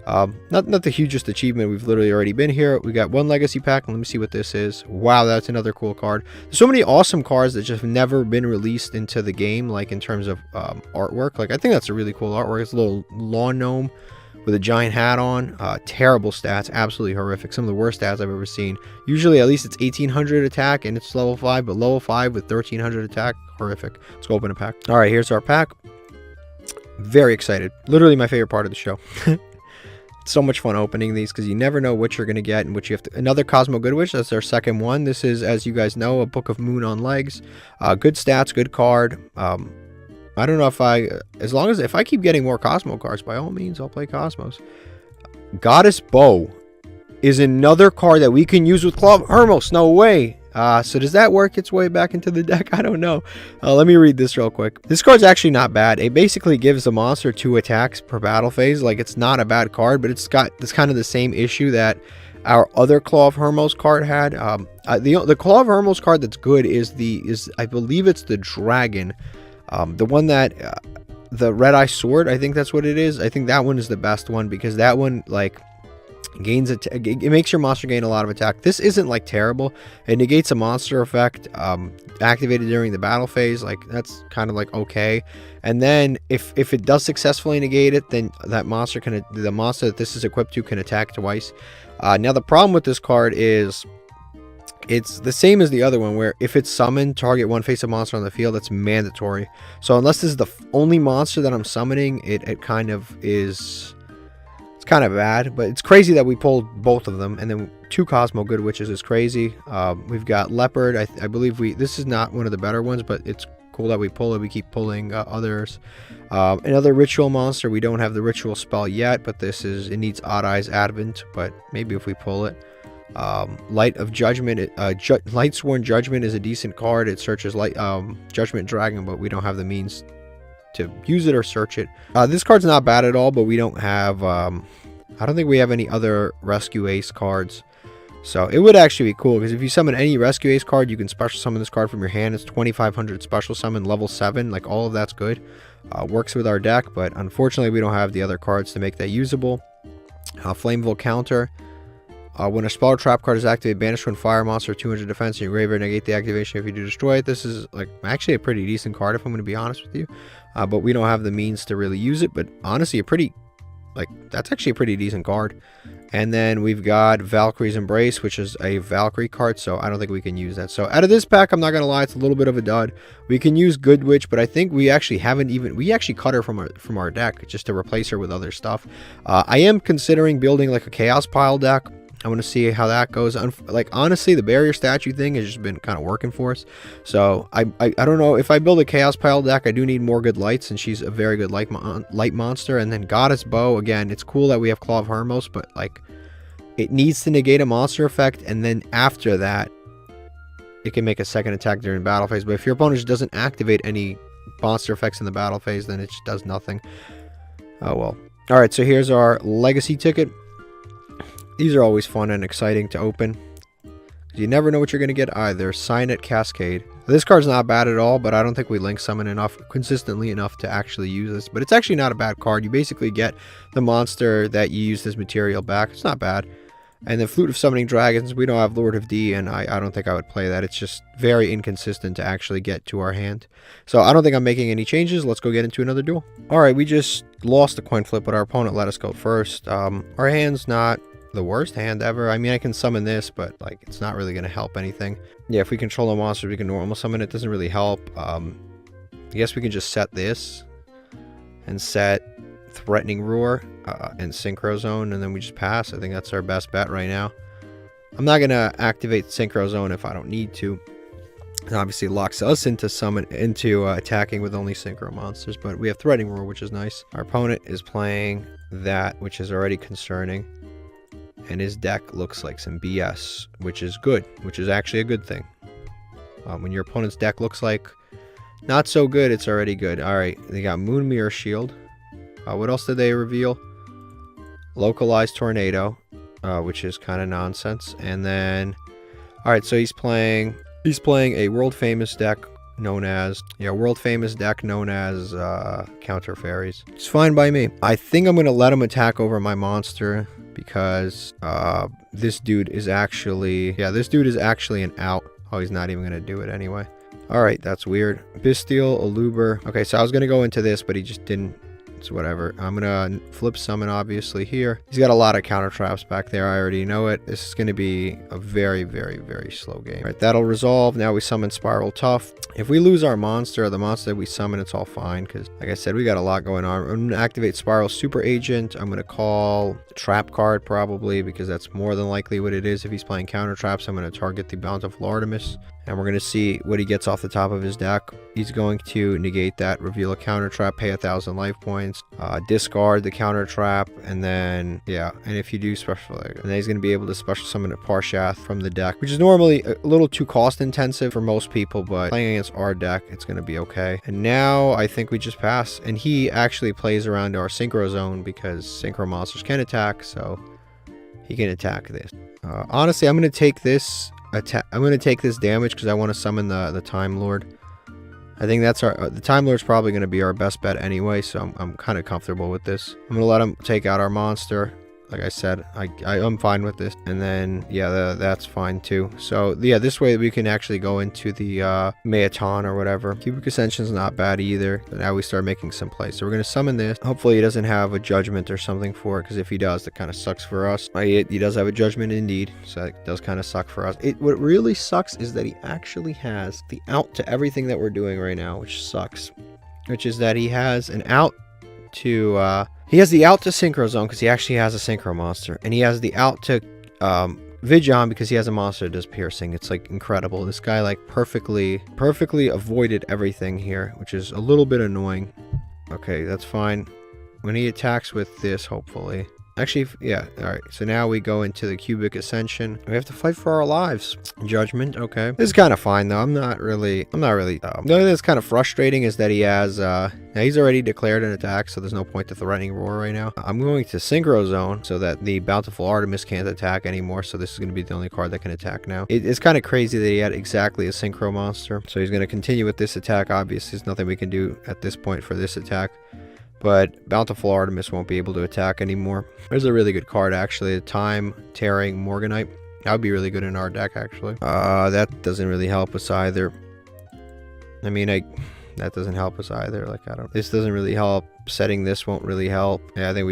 Not the hugest achievement. We've literally already been here. We got 1 legacy pack. Let me see what this is. Wow, that's another cool card. There's so many awesome cards that just have never been released into the game, like in terms of artwork. Like, I think that's a really cool artwork. It's a little lawn gnome with a giant hat on. Terrible stats, absolutely horrific. Some of the worst stats I've ever seen. Usually at least it's 1800 attack and it's level 5, but level 5 with 1300 attack, horrific. Let's go open a pack. All right, here's our pack. Very excited. Literally my favorite part of the show. It's so much fun opening these because you never know what you're going to get and what you have to. Another Cosmo Good Witch. That's our second one. This is, as you guys know, a Book of Moon on legs. Good stats, good card. I don't know if if I keep getting more Cosmo cards, by all means, I'll play Cosmos. Goddess Bow is another card that we can use with Claw of Hermos. No way. So does that work its way back into the deck? I don't know. Let me read this real quick. This card's actually not bad. It basically gives a monster 2 attacks per battle phase. Like, it's not a bad card, but it's got this kind of the same issue that our other Claw of Hermos card had. The Claw of Hermos card that's good is I believe it's the dragon. The one that the Red Eye Sword, I think that's what it is. I think that one is the best one because that one, like, gains it makes your monster gain a lot of attack. This isn't like terrible. It negates a monster effect activated during the battle phase. Like, that's kind of like okay. And then if it does successfully negate it, then that monster the monster that this is equipped to can attack twice. Now the problem with this card is it's the same as the other one, where if it's summoned, target one face-up monster on the field. That's mandatory. So unless this is the only monster that I'm summoning, it kind of is. Kind of bad, but it's crazy that we pulled both of them, and then 2 Cosmo Good Witches is crazy. We've got Leopard. I believe this is not one of the better ones, but it's cool that we pull it. We keep pulling others. Another Ritual monster. We don't have the Ritual spell yet, but it needs Odd Eyes Advent, but maybe if we pull it. Light of Judgment. Lightsworn Judgment is a decent card. It searches Judgment Dragon, but we don't have the means to use it or search it. This card's not bad at all, but we don't have I don't think we have any other Rescue Ace cards, so it would actually be cool because if you summon any Rescue Ace card, you can special summon this card from your hand. It's 2500 special summon, level 7. Like, all of that's good. Works with our deck, but unfortunately we don't have the other cards to make that usable. Flameville Counter. When a spell trap card is activated, banish one fire monster 200 defense in your graveyard, negate the activation if you do destroy it. This is like actually a pretty decent card, if I'm going to be honest with you. But we don't have the means to really use it. But honestly, that's actually a pretty decent card. And then we've got Valkyrie's Embrace, which is a Valkyrie card, so I don't think we can use that. So out of this pack, I'm not going to lie, it's a little bit of a dud. We can use Good Witch, but I think we actually cut her from our deck just to replace her with other stuff. I am considering building like a Chaos Pile deck. I want to see how that goes. Like, honestly, the barrier statue thing has just been kind of working for us. So I don't know. If I build a Chaos Pile deck, I do need more good lights, and she's a very good light monster. And then Goddess Bow, again, it's cool that we have Claw of Hermos, but like, it needs to negate a monster effect, and then after that, it can make a second attack during battle phase. But if your opponent just doesn't activate any monster effects in the battle phase, then it just does nothing. Oh well. All right, so here's our legacy ticket. These are always fun and exciting to open. You never know what you're going to get either. Signet Cascade. This card's not bad at all, but I don't think we link summon consistently enough to actually use this. But it's actually not a bad card. You basically get the monster that you use this material back. It's not bad. And then Flute of Summoning Dragons, we don't have Lord of D, and I don't think I would play that. It's just very inconsistent to actually get to our hand. So I don't think I'm making any changes. Let's go get into another duel. Alright, we just lost the coin flip, but our opponent let us go first. Our hand's not the worst hand ever. I mean, I can summon this, but like, it's not really going to help anything. Yeah, if we control a monster, we can normal summon it. Doesn't really help. I guess we can just set this and set Threatening Roar and Synchro Zone, and then we just pass. I think that's our best bet right now. I'm not going to activate Synchro Zone if I don't need to. It obviously locks us into attacking with only synchro monsters, but we have Threatening Roar, which is nice. Our opponent is playing that, which is already concerning. And his deck looks like some BS, which is good, which is actually a good thing. When your opponent's deck looks like not so good, it's already good. Alright, they got Moon Mirror Shield. What else did they reveal? Localized Tornado, which is kind of nonsense. And then, alright, so he's playing a world famous deck known as Counter Fairies. It's fine by me. I think I'm going to let him attack over my monster because this dude is actually an out. Oh, he's not even going to do it anyway. Alright, that's weird. Bestial, Aluber. Okay, so I was going to go into this, but he just didn't. It's whatever. I'm going to flip summon, obviously, here. He's got a lot of counter traps back there. I already know it. This is going to be a very, very, very slow game. Alright, that'll resolve. Now we summon Spiral Tough. If we lose our monster, or the monster that we summon, it's all fine, because, like I said, we got a lot going on. I'm going to activate Spiral Super Agent. I'm going to call Trap card, probably, because that's more than likely what it is. If he's playing counter traps, I'm going to target the Bountiful Artemis. And we're going to see what he gets off the top of his deck. He's going to negate that, reveal a counter trap, pay 1,000 life points, discard the counter trap, and then, yeah, and if you do special, and then he's going to be able to special summon a Parshath from the deck, which is normally a little too cost intensive for most people, but playing against our deck, it's going to be okay. And now I think we just pass. And he actually plays around our Synchro Zone because Synchro monsters can attack, so he can attack this. Honestly, I'm going to take this damage because I want to summon the Time Lord. I think that's the Time Lord's probably going to be our best bet anyway, so I'm kind of comfortable with this. I'm going to let him take out our monster. Like I said, I'm fine with this. And then, yeah, that's fine too. So, yeah, this way we can actually go into the Mayaton or whatever. Cubic Ascension's not bad either. But now we start making some plays. So we're going to summon this. Hopefully he doesn't have a Judgment or something for it, because if he does, that kind of sucks for us. He does have a Judgment indeed, so that does kind of suck for us. What really sucks is that he actually has the out to everything that we're doing right now, which sucks. Which is that he has an out to... he has the out to Synchro Zone because he actually has a Synchro monster. And he has the out to Vigion because he has a monster that does piercing. It's like incredible. This guy like perfectly avoided everything here, which is a little bit annoying. Okay, that's fine. When he attacks with this, hopefully. Actually, yeah, alright. So now we go into the Cubic Ascension. We have to fight for our lives. Judgment, okay. This is kind of fine, though. I'm not really... The only thing that's kind of frustrating is that he has... now, he's already declared an attack, so there's no point to Threatening Roar right now. I'm going to Synchro Zone so that the Bountiful Artemis can't attack anymore, so this is going to be the only card that can attack now. It's kind of crazy that he had exactly a Synchro monster. So he's going to continue with this attack. Obviously, there's nothing we can do at this point for this attack. But Bountiful Artemis won't be able to attack anymore. There's a really good card, actually. A Time Tearing Morganite. That would be really good in our deck, actually. That doesn't really help us either. I mean, that doesn't help us either. Like, this doesn't really help. Setting this won't really help. Yeah, I think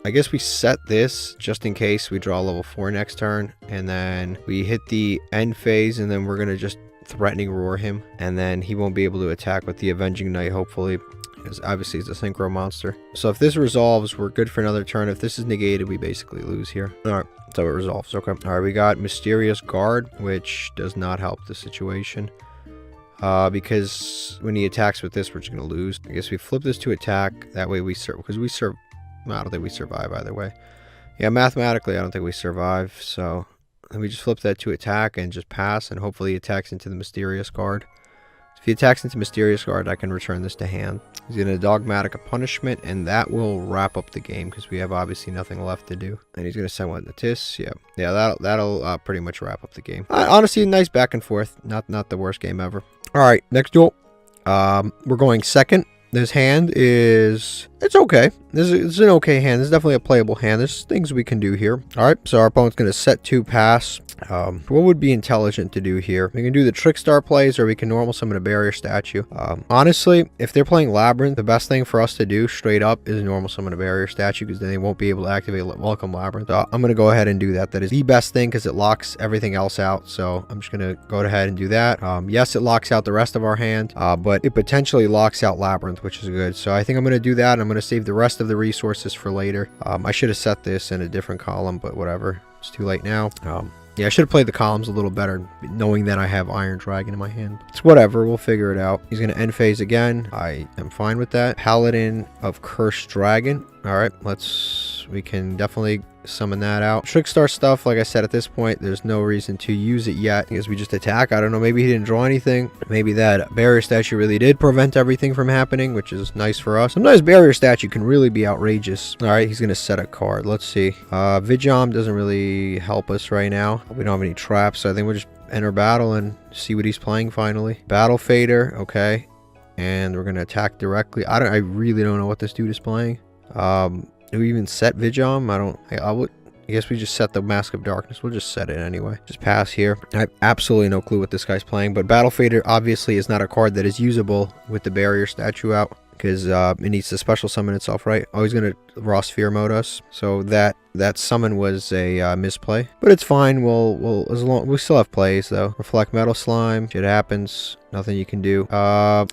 I guess we set this just in case we draw level 4 next turn. And then we hit the end phase, and then we're going to just Threatening Roar him. And then he won't be able to attack with the Avenging Knight, hopefully. Because obviously it's a Synchro monster. So if this resolves, we're good for another turn. If this is negated, we basically lose here. Alright, so it resolves. Okay. Alright, we got Mysterious Guard, which does not help the situation. Because when he attacks with this, we're just going to lose. I guess we flip this to attack. That way we serve. Because we serve... I don't think we survive either way. Yeah, mathematically, I don't think we survive. So then we just flip that to attack and just pass. And hopefully he attacks into the Mysterious Guard. If he attacks into Mysterious Guard, I can return this to hand. He's going to Dogmatic a Punishment, and that will wrap up the game because we have obviously nothing left to do. And he's going to send one to Tis. Yeah, that'll pretty much wrap up the game. Honestly, a nice back and forth. Not the worst game ever. All right, next duel. We're going second. This hand is... It's okay. It's an okay hand. This is definitely a playable hand. There's things we can do here. All right, so our opponent's going to set 2 pass. What would be intelligent to do here? We can do the Trickstar plays, or we can normal summon a barrier statue. Honestly, if they're playing Labyrinth, the best thing for us to do straight up is normal summon a barrier statue, because then they won't be able to activate Welcome Labyrinth. So I'm going to go ahead and do that. That is the best thing because it locks everything else out. So I'm just going to go ahead and do that. Yes, it locks out the rest of our hand, but it potentially locks out Labyrinth, which is good. So I think I'm going to do that. I'm going to save the rest of the resources for later. I should have set this in a different column, but whatever. It's too late now. Yeah, I should have played the columns a little better, knowing that I have Iron Dragon in my hand. It's whatever, we'll figure it out. He's going to end phase again. I am fine with that. Paladin of Cursed Dragon. Alright, we can definitely summon that out. Trickstar stuff, like I said, at this point, there's no reason to use it yet, because we just attack. I don't know, maybe he didn't draw anything. Maybe that barrier statue really did prevent everything from happening, which is nice for us. Sometimes barrier statue can really be outrageous. Alright, he's going to set a card. Let's see. Yugioh doesn't really help us right now. We don't have any traps, so I think we'll just enter battle and see what he's playing finally. Battle Fader, okay. And we're going to attack directly. I really don't know what this dude is playing. Do we even set Yugioh? I guess we just set the Mask of Darkness. We'll just set it anyway. Just pass here. I have absolutely no clue what this guy's playing, but Battle Fader obviously is not a card that is usable with the barrier statue out, because it needs to special summon itself, right? Oh, he's going to raw sphere mode us. So that summon was a misplay, but it's fine. We'll as long we still have plays though. Reflect Metal Slime. Shit happens. Nothing you can do.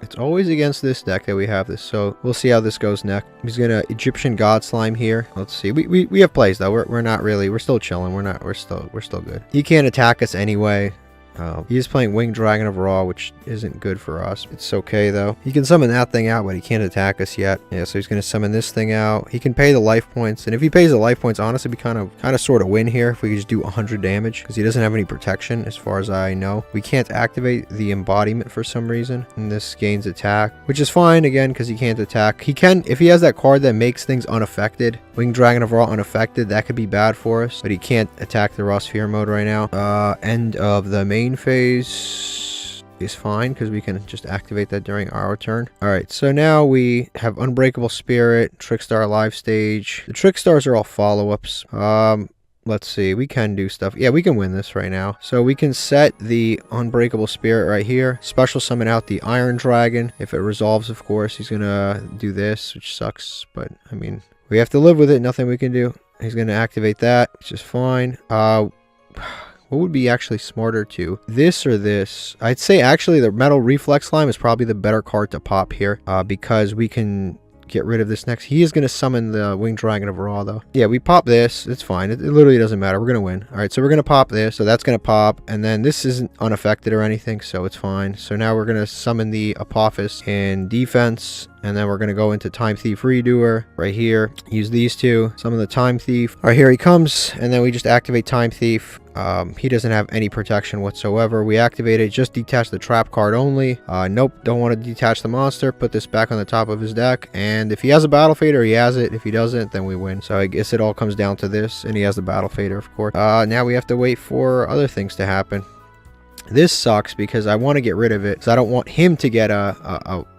It's always against this deck that we have this, so we'll see how this goes next. He's gonna Egyptian God Slime here. Let's see. We have plays though. We're not really. We're still chilling. We're still good. He can't attack us anyway. He is playing Winged Dragon of Ra, which isn't good for us. It's okay though. He can summon that thing out, but he can't attack us yet. Yeah, so he's gonna summon this thing out. He can pay the life points, and if he pays the life points, honestly, we kind of sort of win here if we could just do 100 damage, because he doesn't have any protection as far as I know. We can't activate the embodiment for some reason, and this gains attack, which is fine again because he can't attack. He can, if he has that card that makes things unaffected, Winged Dragon of Ra unaffected, that could be bad for us, but he can't attack the raw sphere mode right now. End of the main phase is fine because we can just activate that during our turn. Alright, so now we have Unbreakable Spirit, Trickstar Live Stage. The Trickstars are all follow-ups. Let's see, we can do stuff. Yeah, we can win this right now. So we can set the Unbreakable Spirit right here. Special summon out the Iron Dragon. If it resolves, of course, he's gonna do this, which sucks, but I mean, we have to live with it. Nothing we can do. He's gonna activate that, which is fine. What would be actually smarter to this or this? I'd say actually the Metal Reflex Slime is probably the better card to pop here, because we can get rid of this next. He is going to summon the Winged Dragon of Ra though. Yeah, we pop this. It's fine. It literally doesn't matter. We're going to win. All right, so we're going to pop this. So that's going to pop, and then this isn't unaffected or anything, so it's fine. So now we're going to summon the Apophis in defense. And then we're going to go into Time Thief Redoer right here. Use these two. Summon the Time Thief. All right, here he comes. And then we just activate Time Thief. He doesn't have any protection whatsoever. We activate it. Just detach the trap card only. Nope. Don't want to detach the monster. Put this back on the top of his deck. And if he has a Battle Fader, he has it. If he doesn't, then we win. So I guess it all comes down to this. And he has the Battle Fader, of course. Now we have to wait for other things to happen. This sucks because I want to get rid of it. So I don't want him to get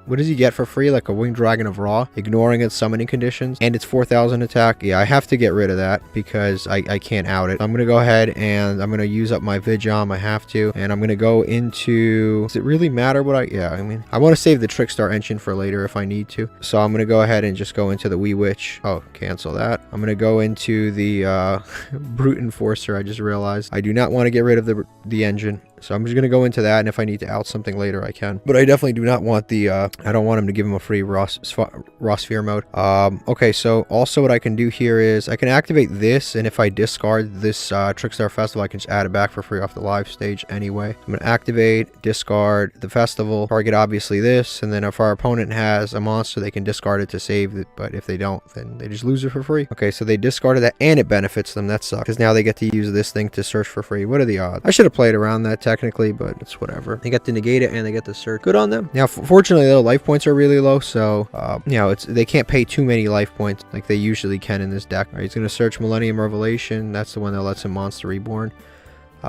what does he get for free? Like a Winged Dragon of Ra, ignoring its summoning conditions, and it's 4,000 attack. Yeah, I have to get rid of that because I can't out it. I'm going to go ahead and I'm going to use up my Yugioh. I have to. And I'm going to go into... Does it really matter what yeah, I mean, I want to save the Trickstar engine for later if I need to. So I'm going to go ahead and just go into the Wee Witch. Oh, cancel that. I'm going to go into the Brute Enforcer. I just realized I do not want to get rid of the engine. So I'm just going to go into that, and if I need to out something later, I can. But I definitely do not want the, I don't want him to give him a free raw sphere mode. Okay, so also what I can do here is I can activate this, and if I discard this Trickstar Festival, I can just add it back for free off the live stage anyway. I'm going to activate, discard the festival, target obviously this, and then if our opponent has a monster, they can discard it to save it, but if they don't, then they just lose it for free. Okay, so they discarded that, and it benefits them. That sucks, because now they get to use this thing to search for free. What are the odds? I should have played around that technically, but it's whatever. They get to negate it and they get to search. Good on them. Now, fortunately, their life points are really low, so you know, they can't pay too many life points like they usually can in this deck. All right, he's going to search Millennium Revelation. That's the one that lets him Monster Reborn.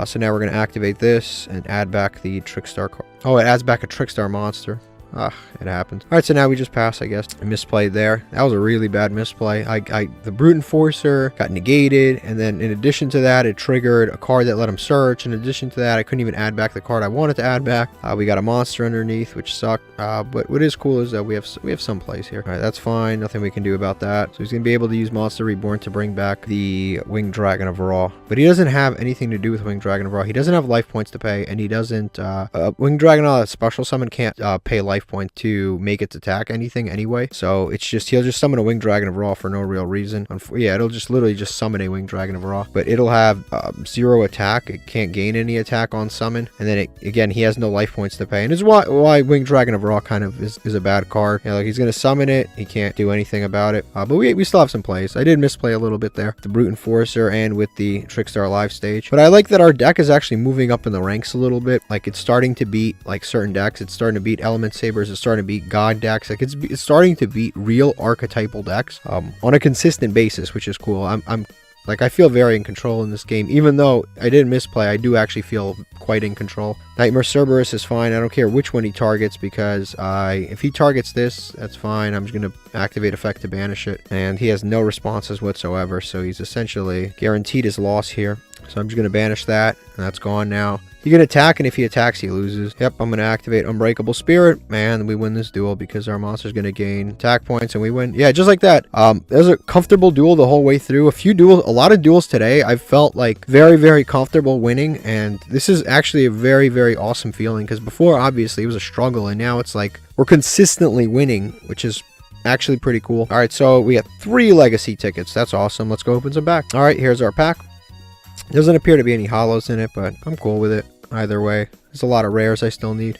So now we're going to activate this and add back the Trickstar card. Oh, it adds back a Trickstar monster. It happens. All right, so now we just pass, I guess. I misplayed there. That was a really bad misplay. The Brute Enforcer got negated, and then in addition to that, it triggered a card that let him search. In addition to that, I couldn't even add back the card I wanted to add back. We got a monster underneath, which sucked. But what is cool is that we have some plays here. All right, that's fine. Nothing we can do about that. So he's gonna be able to use Monster Reborn to bring back the Winged Dragon of Ra. But he doesn't have anything to do with Winged Dragon of Ra. He doesn't have life points to pay, and he doesn't. Winged Dragon special summon can't pay life life point to make its attack anything anyway. So it's just, he'll just summon a Winged Dragon of Ra for no real reason. Yeah, it'll just literally just summon a Winged Dragon of Ra, but it'll have 0 attack. It can't gain any attack on summon, and then again, he has no life points to pay, and this is why Winged Dragon of Ra kind of is a bad card. You know, like, he's gonna summon it, he can't do anything about it, but we still have some plays. I did misplay a little bit there, the Brute Enforcer and with the Trickstar live stage, but I like that our deck is actually moving up in the ranks a little bit. Like, it's starting to beat like certain decks. It's starting to beat Element Sabers. It's starting to beat God decks. Like, it's starting to beat real archetypal decks on a consistent basis, which is cool. I feel very in control in this game. Even though I didn't misplay, I do actually feel quite in control. Nightmare Cerberus is fine. I don't care which one he targets, because if he targets this, that's fine. I'm just going to activate effect to banish it. And he has no responses whatsoever, so he's essentially guaranteed his loss here. So I'm just going to banish that, and that's gone now. He can attack, and if he attacks, he loses. Yep, I'm going to activate Unbreakable Spirit, and we win this duel because our monster's going to gain attack points, and we win. Yeah, just like that. It was a comfortable duel the whole way through. A lot of duels today, I felt like very, very comfortable winning, and this is actually a very, very awesome feeling, because before, obviously, it was a struggle, and now it's like we're consistently winning, which is actually pretty cool. All right, so we have 3 legacy tickets. That's awesome. Let's go open some back. All right, here's our pack. Doesn't appear to be any hollows in it, but I'm cool with it either way. There's a lot of rares I still need.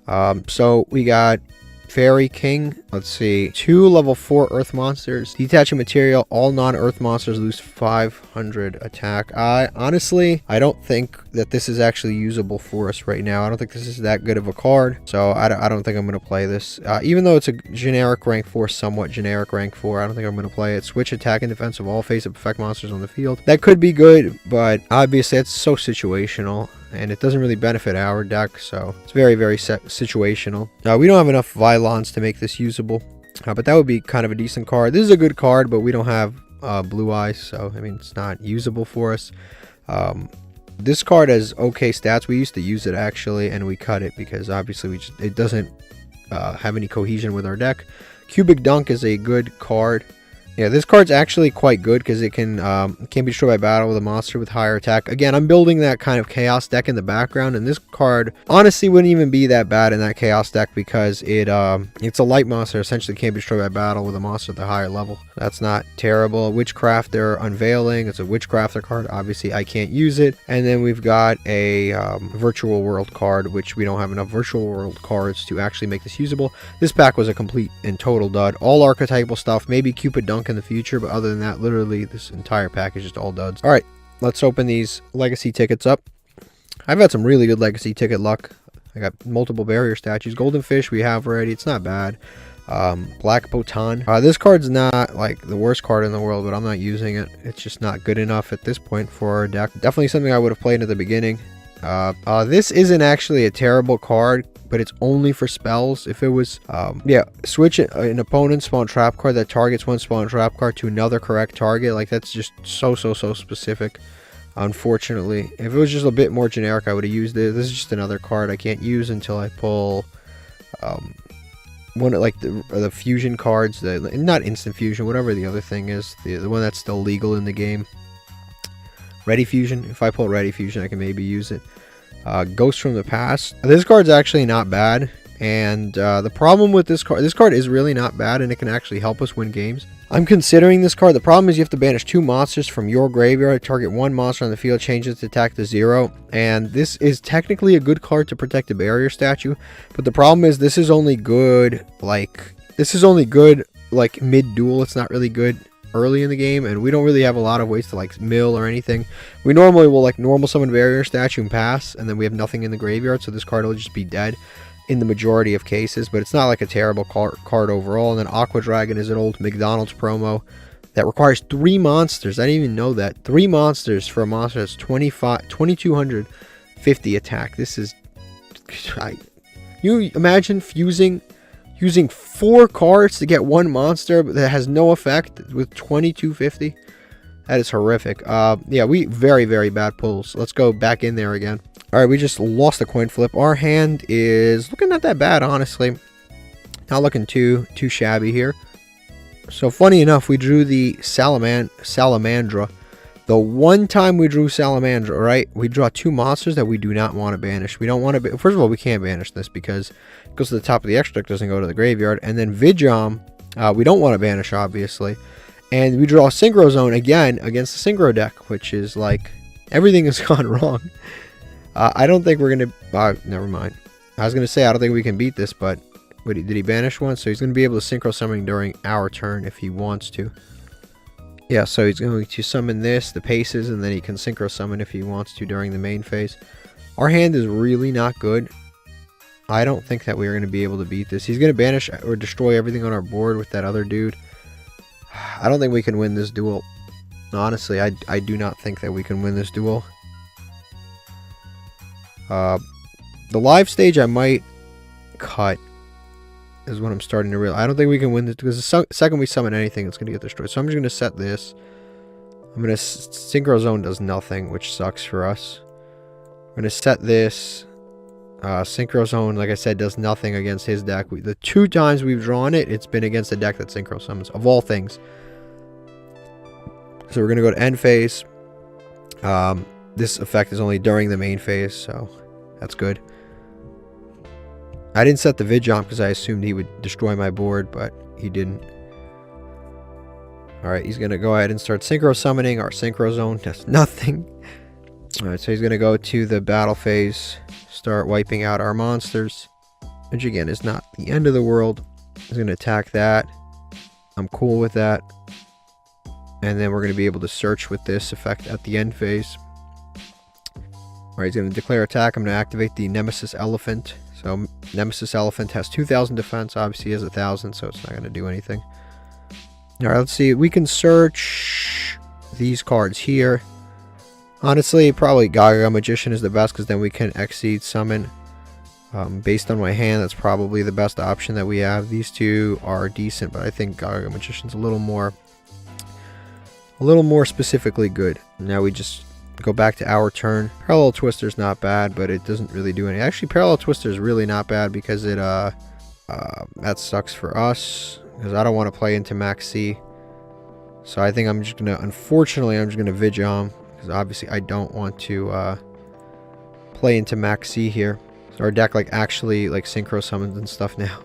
So we got Fairy King. Let's see. 2 level 4 Earth monsters. Detaching material. All non-Earth monsters lose 500 attack. Honestly, I don't think that this is actually usable for us right now. I don't think this is that good of a card. So I don't think I'm going to play this. Even though it's a generic rank 4, somewhat generic rank 4, I don't think I'm going to play it. Switch attack and defense of all face-up effect monsters on the field. That could be good, but obviously it's so situational, and it doesn't really benefit our deck, so it's very, very situational. We don't have enough Vylons to make this usable, but that would be kind of a decent card. This is a good card, but we don't have Blue Eyes, so I mean, it's not usable for us. This card has okay stats. We used to use it actually, and we cut it because obviously it doesn't have any cohesion with our deck. Cubic Dunk is a good card. Yeah, this card's actually quite good because it can be destroyed by battle with a monster with higher attack. Again, I'm building that kind of chaos deck in the background, and this card honestly wouldn't even be that bad in that chaos deck because it's a light monster, essentially can't be destroyed by battle with a monster at the higher level. That's not terrible. Witchcrafter Unveiling. It's a Witchcrafter card. Obviously, I can't use it. And then we've got a Virtual World card, which we don't have enough Virtual World cards to actually make this usable. This pack was a complete and total dud. All archetypal stuff, maybe Cupid Dunk in the future, but other than that, literally this entire pack is just all duds. All right, let's open these legacy tickets up. I've had some really good legacy ticket luck. I got multiple barrier statues. Golden Fish we have already. It's not bad. Black Botan. This card's not like the worst card in the world, but I'm not using it. It's just not good enough at this point for our deck. Definitely something I would have played at the beginning. This isn't actually a terrible card, but it's only for spells. If it was, switch an opponent's spawn trap card that targets one spawn trap card to another correct target. Like, that's just so specific, unfortunately. If it was just a bit more generic, I would have used it. This is just another card I can't use until I pull one of like the fusion cards, not instant fusion, whatever the other thing is, the one that's still legal in the game. Ready Fusion. If I pull Ready Fusion, I can maybe use it. Ghost from the Past. This card's actually not bad, and the problem with this card is really not bad, and it can actually help us win games. I'm considering this card. The problem is you have to banish 2 monsters from your graveyard, target 1 monster on the field, change its attack to 0, and this is technically a good card to protect a barrier statue, but the problem is this is only good like mid-duel. It's not really good early in the game, and we don't really have a lot of ways to like mill or anything. We normally will like normal summon barrier statue and pass, and then we have nothing in the graveyard, so this card will just be dead in the majority of cases, but it's not like a terrible card overall. And then Aqua Dragon is an old McDonald's promo that requires 3 monsters. I didn't even know that. 3 monsters for a monster that's 2250 attack. This is, you imagine using 4 cards to get 1 monster that has no effect with 2250. That is horrific. Yeah, we very, very bad pulls. Let's go back in there again. All right, we just lost a coin flip. Our hand is looking not that bad, honestly. Not looking too shabby here. So funny enough, we drew the Salamandra The one time we drew Salamandra, right? We draw 2 monsters that we do not want to banish. We don't want to... First of all, we can't banish this because it goes to the top of the extra deck, doesn't go to the graveyard. And then Yugioh, we don't want to banish, obviously. And we draw Synchro Zone again against the Synchro deck, which is like... Everything has gone wrong. I don't think we're going to... never mind. I was going to say, I don't think we can beat this, but... Did he banish one? So he's going to be able to Synchro Summon during our turn if he wants to. Yeah, so he's going to summon this, the Paces, and then he can Synchro Summon if he wants to during the main phase. Our hand is really not good. I don't think that we're going to be able to beat this. He's going to banish or destroy everything on our board with that other dude. I don't think we can win this duel. Honestly, I do not think that we can win this duel. The live stage I might cut. Is what I'm starting to realize. I don't think we can win this because the second we summon anything, it's going to get destroyed. So I'm just going to set this. I'm going to... Synchro Zone does nothing, which sucks for us. I'm going to set this. Synchro Zone, like I said, does nothing against his deck. The 2 times we've drawn it, it's been against a deck that Synchro Summons, of all things. So we're going to go to end phase. This effect is only during the main phase, so that's good. I didn't set the Yugioh because I assumed he would destroy my board, but he didn't. Alright, he's going to go ahead and start Synchro Summoning. Our Synchro Zone does nothing. Alright, so he's going to go to the battle phase, start wiping out our monsters, which again is not the end of the world. He's going to attack that. I'm cool with that. And then we're going to be able to search with this effect at the end phase. Alright, he's going to declare attack. I'm going to activate the Nemesis Elephant. So Nemesis Elephant has 2,000 defense. Obviously he has 1,000, so it's not going to do anything. Alright, let's see. We can search these cards here. Honestly, probably Gaga Magician is the best because then we can Exceed Summon. Based on my hand, that's probably the best option that we have. These 2 are decent, but I think Gaga Magician's a little more specifically good. Now we just go back to our turn. Parallel Twister's not bad, but it doesn't really do anything. Actually, Parallel Twister is really not bad because it that sucks for us because I don't want to play into Max C. So I think I'm just gonna, unfortunately, I'm just gonna Yugioh because obviously I don't want to play into Max C here. So our deck like actually like Synchro Summons and stuff now.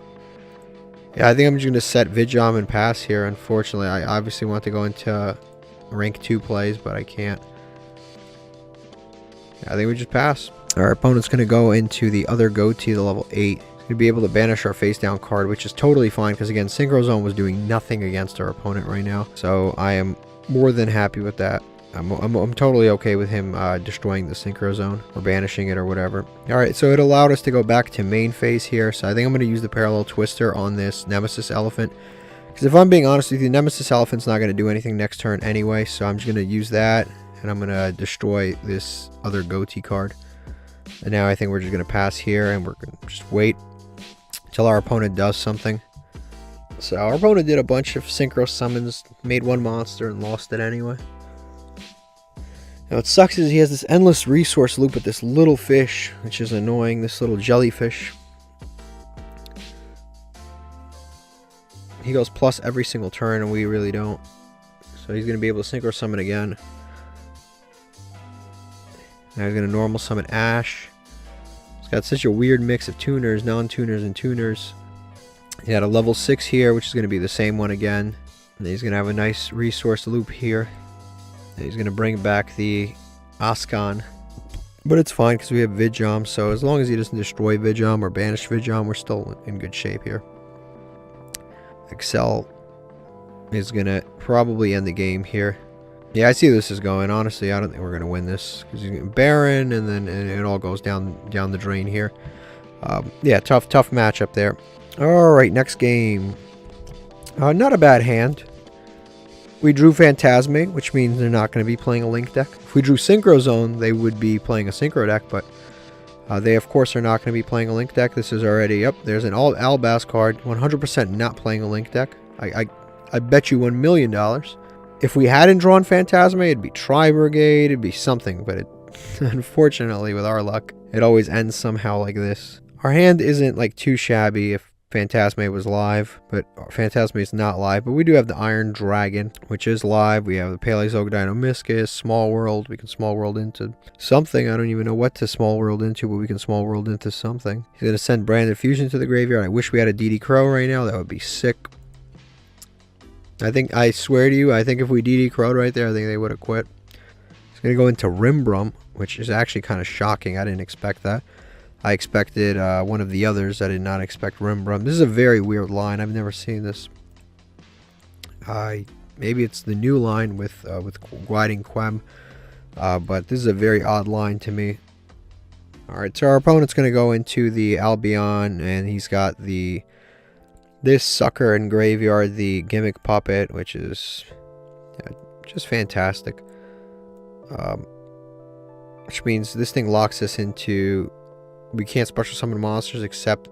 Yeah, I think I'm just gonna set Yugioh and pass here. Unfortunately, I obviously want to go into rank 2 plays, but I can't. I think we just pass. Our opponent's going to go into the other goatee, the level 8. He's going to be able to banish our face down card, which is totally fine because again, Synchro Zone was doing nothing against our opponent right now. So I am more than happy with that. I'm totally okay with him destroying the Synchro Zone or banishing it or whatever. Alright, so it allowed us to go back to main phase here. So I think I'm going to use the Parallel Twister on this Nemesis Elephant. Because if I'm being honest with you, Nemesis Elephant's not going to do anything next turn anyway. So I'm just going to use that. And I'm going to destroy this other goatee card. And now I think we're just going to pass here. And we're going to just wait until our opponent does something. So our opponent did a bunch of Synchro Summons. Made 1 monster and lost it anyway. Now what sucks is he has this endless resource loop with this little fish. Which is annoying. This little jellyfish. He goes plus every single turn. And we really don't. So he's going to be able to Synchro Summon again. Now he's going to normal summon Ash. It's got such a weird mix of tuners, non-tuners, and tuners. He had a level 6 here, which is going to be the same one again. And he's going to have a nice resource loop here. And he's going to bring back the Askan. But it's fine because we have Yugioh, so as long as he doesn't destroy Yugioh or banish Yugioh, we're still in good shape here. Excel is going to probably end the game here. Yeah, I see this is going. Honestly, I don't think we're going to win this. Because he's getting Baron, and then it all goes down the drain here. Yeah, tough matchup there. Alright, next game. Not a bad hand. We drew Phantasme, which means they're not going to be playing a Link deck. If we drew Synchro Zone, they would be playing a Synchro deck, but they, of course, are not going to be playing a Link deck. This is already up. There's an Albaz card. 100% not playing a Link deck. I bet you $1 million. If we hadn't drawn Phantasme, it'd be Tri-Brigade, it'd be something, but it, unfortunately, with our luck, it always ends somehow like this. Our hand isn't like too shabby. If Phantasme was live, but Phantasme is not live. But we do have the Iron Dragon, which is live. We have the Paleozogodinomiscus, Small World. We can Small World into something. I don't even know what to Small World into, but we can Small World into something. He's going to send Branded Fusion to the graveyard. I wish we had a DD Crow right now. That would be sick. I swear to you, I think if we DD Crow'd right there, I think they would have quit. He's going to go into Rimbrum, which is actually kind of shocking. I didn't expect that. I expected one of the others. I did not expect Rimbrum. This is a very weird line. I've never seen this. Maybe it's the new line with Gliding Quem. But this is a very odd line to me. Alright, so our opponent's going to go into the Albion, and he's got this sucker in graveyard, the Gimmick Puppet, which is just fantastic. Which means this thing locks us into... We can't special summon monsters except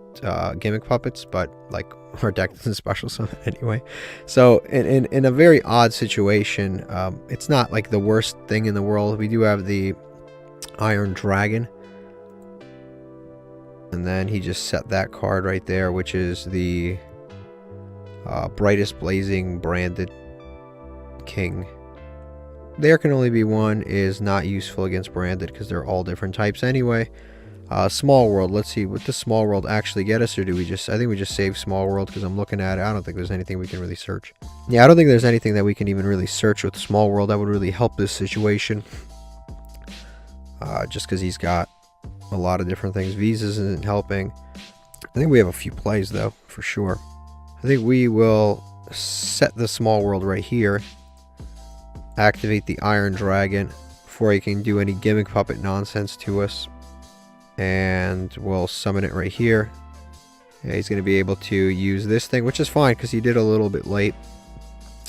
Gimmick Puppets, but like our deck doesn't special summon anyway. So in a very odd situation, it's not like the worst thing in the world. We do have the Iron Dragon, and then he just set that card right there, which is the Brightest Blazing Branded King. There can only be one is not useful against Branded because they're all different types anyway. Small World, let's see, what does Small World actually get us, or do we just, I think we just save Small World because I'm looking at it. I don't think there's anything we can really search. Yeah, I don't think there's anything that we can even really search with Small World that would really help this situation. Just because he's got a lot of different things. Visas isn't helping. I think we have a few plays though, for sure. I think we will set the Small World right here. Activate the Iron Dragon before he can do any Gimmick Puppet nonsense to us. And we'll summon it right here. Yeah, he's going to be able to use this thing, which is fine because he did a little bit late.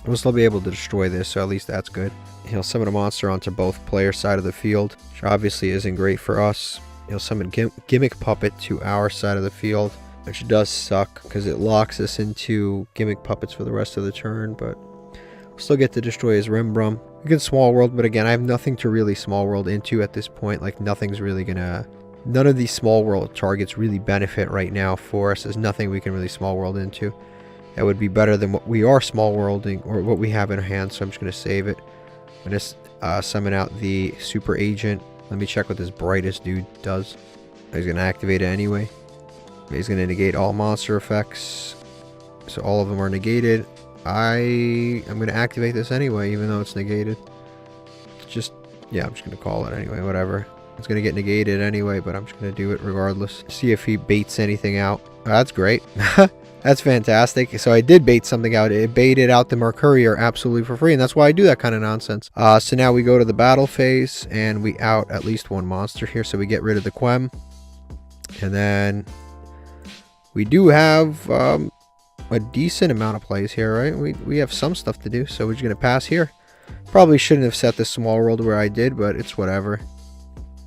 We'll still be able to destroy this, so at least that's good. He'll summon a monster onto both players' side of the field, which obviously isn't great for us. He'll summon Gimmick Puppet to our side of the field, which does suck because it locks us into Gimmick Puppets for the rest of the turn, but we'll still get to destroy his Rimbrum. We can Small World, but again, I have nothing to really Small World into at this point. Like, nothing's really gonna... None of these Small World targets really benefit right now for us. There's nothing we can really Small World into. That would be better than what we are Small Worlding, or what we have in our hands, so I'm just going to save it. I'm going to summon out the Super Agent. Let me check what this Brightest dude does. He's going to activate it anyway. He's going to negate all monster effects. So all of them are negated. I'm going to activate this anyway, even though it's negated. Just, yeah, I'm just going to call it anyway, whatever. It's going to get negated anyway, but I'm just going to do it regardless. See if he baits anything out. Oh, that's great. That's fantastic. So I did bait something out. It baited out the Mercurier absolutely for free, and that's why I do that kind of nonsense. So now we go to the battle phase, and we out at least one monster here, so we get rid of the Quem. And then we do have a decent amount of plays here, right? We have some stuff to do, so we're just going to pass here. Probably shouldn't have set this Small World where I did, but it's whatever.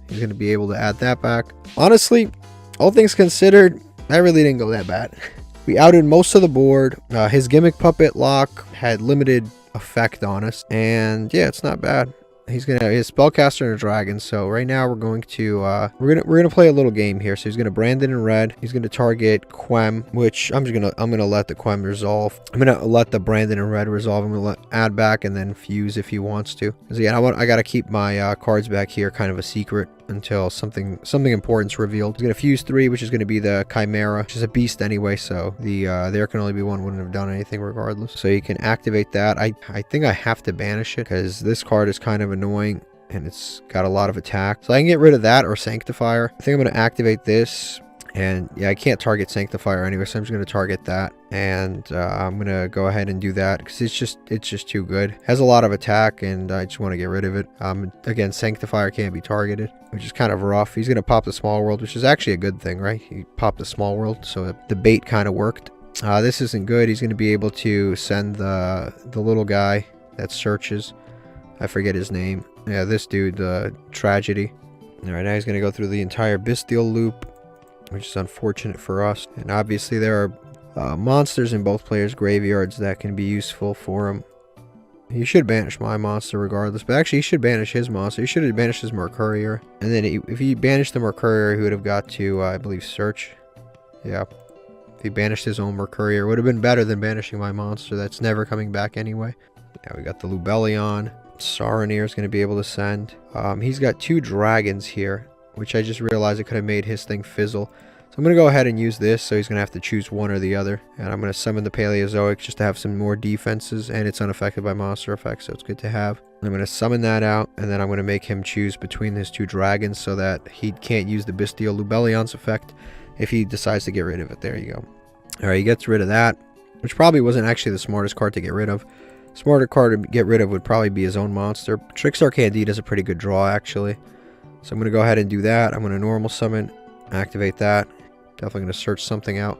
He's going to be able to add that back. Honestly, all things considered, that really didn't go that bad. We outed most of the board. His Gimmick Puppet lock had limited effect on us. And yeah, it's not bad. He's gonna have his Spellcaster and a Dragon. So right now we're going to we're gonna play a little game here. So he's gonna brand it in red. He's gonna target Quem, which I'm gonna let the Quem resolve. I'm gonna let the Branded in red resolve. I'm gonna add back and then fuse if he wants to. Because again, I gotta keep my cards back here kind of a secret until something important's revealed. He's gonna fuse 3, which is gonna be the Chimera, which is a beast anyway. So the there can only be one wouldn't have done anything regardless. So you can activate that. I think I have to banish it because this card is kind of annoying and it's got a lot of attack. So I can get rid of that or Sanctifier. I think I'm gonna activate this. And yeah, I can't target Sanctifier anyway, so I'm just going to target that. And I'm going to go ahead and do that because it's just too good. It has a lot of attack and I just want to get rid of it. Again, Sanctifier can't be targeted, which is kind of rough. He's going to pop the Small World, which is actually a good thing, right? He popped the Small World, so the bait kind of worked. This isn't good. He's going to be able to send the little guy that searches. I forget his name. Yeah, this dude, Tragedy. All right, now he's going to go through the entire Bestial loop, which is unfortunate for us. And obviously there are monsters in both players' graveyards that can be useful for him. He should banish my monster regardless, but actually he should banish his monster. He should have banished his Mercurier. And then if he banished the Mercurier, he would have got to, I believe, search. Yeah. If he banished his own Mercurier, would have been better than banishing my monster that's never coming back anyway. Now we got the Lubellion. Saronir is going to be able to send. He's got 2 dragons here, which I just realized I could have made his thing fizzle. So I'm going to go ahead and use this, so he's going to have to choose one or the other. And I'm going to summon the Paleozoic just to have some more defenses, and it's unaffected by monster effects, so it's good to have. I'm going to summon that out, and then I'm going to make him choose between his 2 dragons so that he can't use the Bestial Lubellion's effect if he decides to get rid of it. There you go. Alright, he gets rid of that, which probably wasn't actually the smartest card to get rid of. Smarter card to get rid of would probably be his own monster. Trickstar Candide is a pretty good draw, actually. So I'm going to go ahead and do that. I'm going to normal summon, activate that. Definitely going to search something out.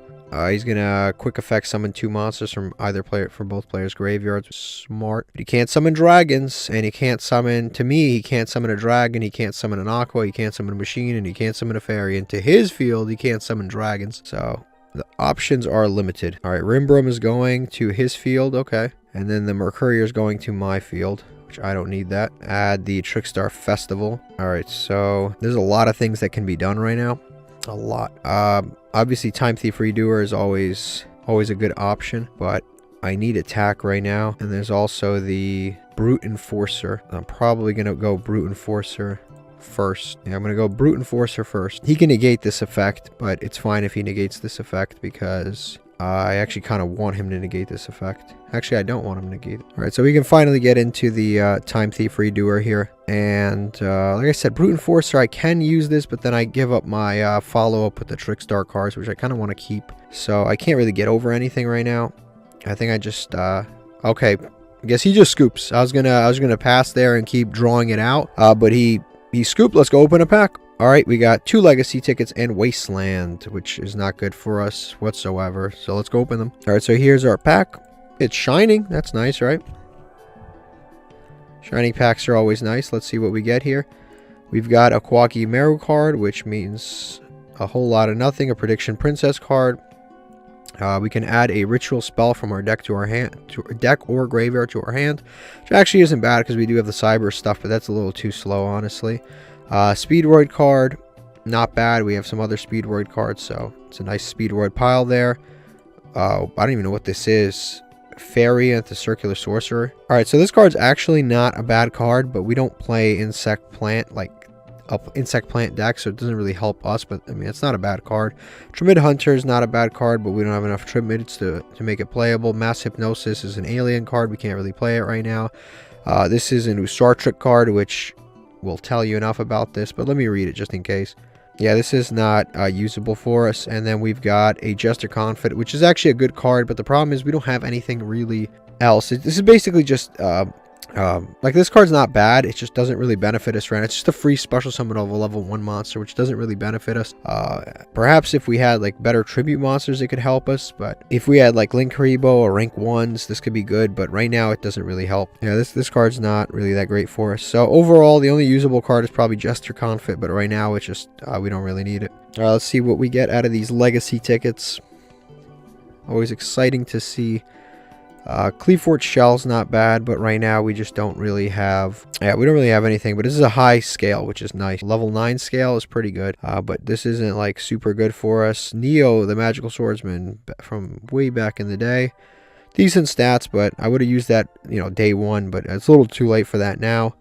He's going to quick effect summon 2 monsters from either player, from both players' graveyards. Smart. But he can't summon dragons, and he can't summon, to me, he can't summon a dragon, he can't summon an aqua, he can't summon a machine, and he can't summon a fairy. And to his field, he can't summon dragons. So the options are limited. Alright, Rimbrum is going to his field, okay. And then the Mercurier is going to my field, which I don't need that. Add the Trickstar Festival. Alright, so there's a lot of things that can be done right now. A lot. Obviously, Time Thief Redoer is always a good option, but I need attack right now. And there's also the Brute Enforcer. I'm probably going to go Brute Enforcer first. Yeah, I'm going to go Brute Enforcer first. He can negate this effect, but it's fine if he negates this effect because I actually kind of want him to negate this effect. Actually, I don't want him to negate it. Alright, so we can finally get into the Time Thief Redoer here. And like I said, Brute Enforcer, I can use this, but then I give up my follow-up with the Trickstar cards, which I kind of want to keep. So I can't really get over anything right now. I think I just... okay, I guess he just scoops. I was gonna pass there and keep drawing it out, but he scooped. Let's go open a pack. Alright, we got 2 legacy tickets and Wasteland, which is not good for us whatsoever. So let's go open them. Alright, so here's our pack. It's shining. That's nice, right? Shining packs are always nice. Let's see what we get here. We've got a Quaki Meru card, which means a whole lot of nothing. A Prediction Princess card. We can add a ritual spell from our deck to our hand, deck or graveyard to our hand, which actually isn't bad because we do have the cyber stuff, but that's a little too slow, honestly. Speedroid card, not bad. We have some other Speedroid cards, so it's a nice Speedroid pile there. I don't even know what this is. Fairy and the Circular Sorcerer. Alright, so this card's actually not a bad card, but we don't play Insect Plant, like Insect Plant deck, so it doesn't really help us, but I mean, it's not a bad card. Tremid Hunter is not a bad card, but we don't have enough Tremids to make it playable. Mass Hypnosis is an alien card. We can't really play it right now. This is a new Star Trek card, which will tell you enough about this, but let me read it just in case. Yeah, this is not usable for us. And then we've got a Jester Confidant, which is actually a good card, but the problem is we don't have anything really else. This is basically just like, this card's not bad, it just doesn't really benefit us right now. It's just a free special summon of a level 1 monster, which doesn't really benefit us. Perhaps if we had like better tribute monsters, it could help us, but if we had like Link Haribo or rank 1s, this could be good, but right now it doesn't really help. Yeah, this card's not really that great for us. So overall, the only usable card is probably Jester Confit, but right now it's just we don't really need it. Alright, let's see what we get out of these legacy tickets. Always exciting to see. Cleafort Shell's not bad, but right now we just don't really have... Yeah, we don't really have anything, but this is a high scale, which is nice. Level 9 scale is pretty good, but this isn't like super good for us. Neo, the Magical Swordsman from way back in the day. Decent stats, but I would have used that, you know, day 1, but it's a little too late for that now.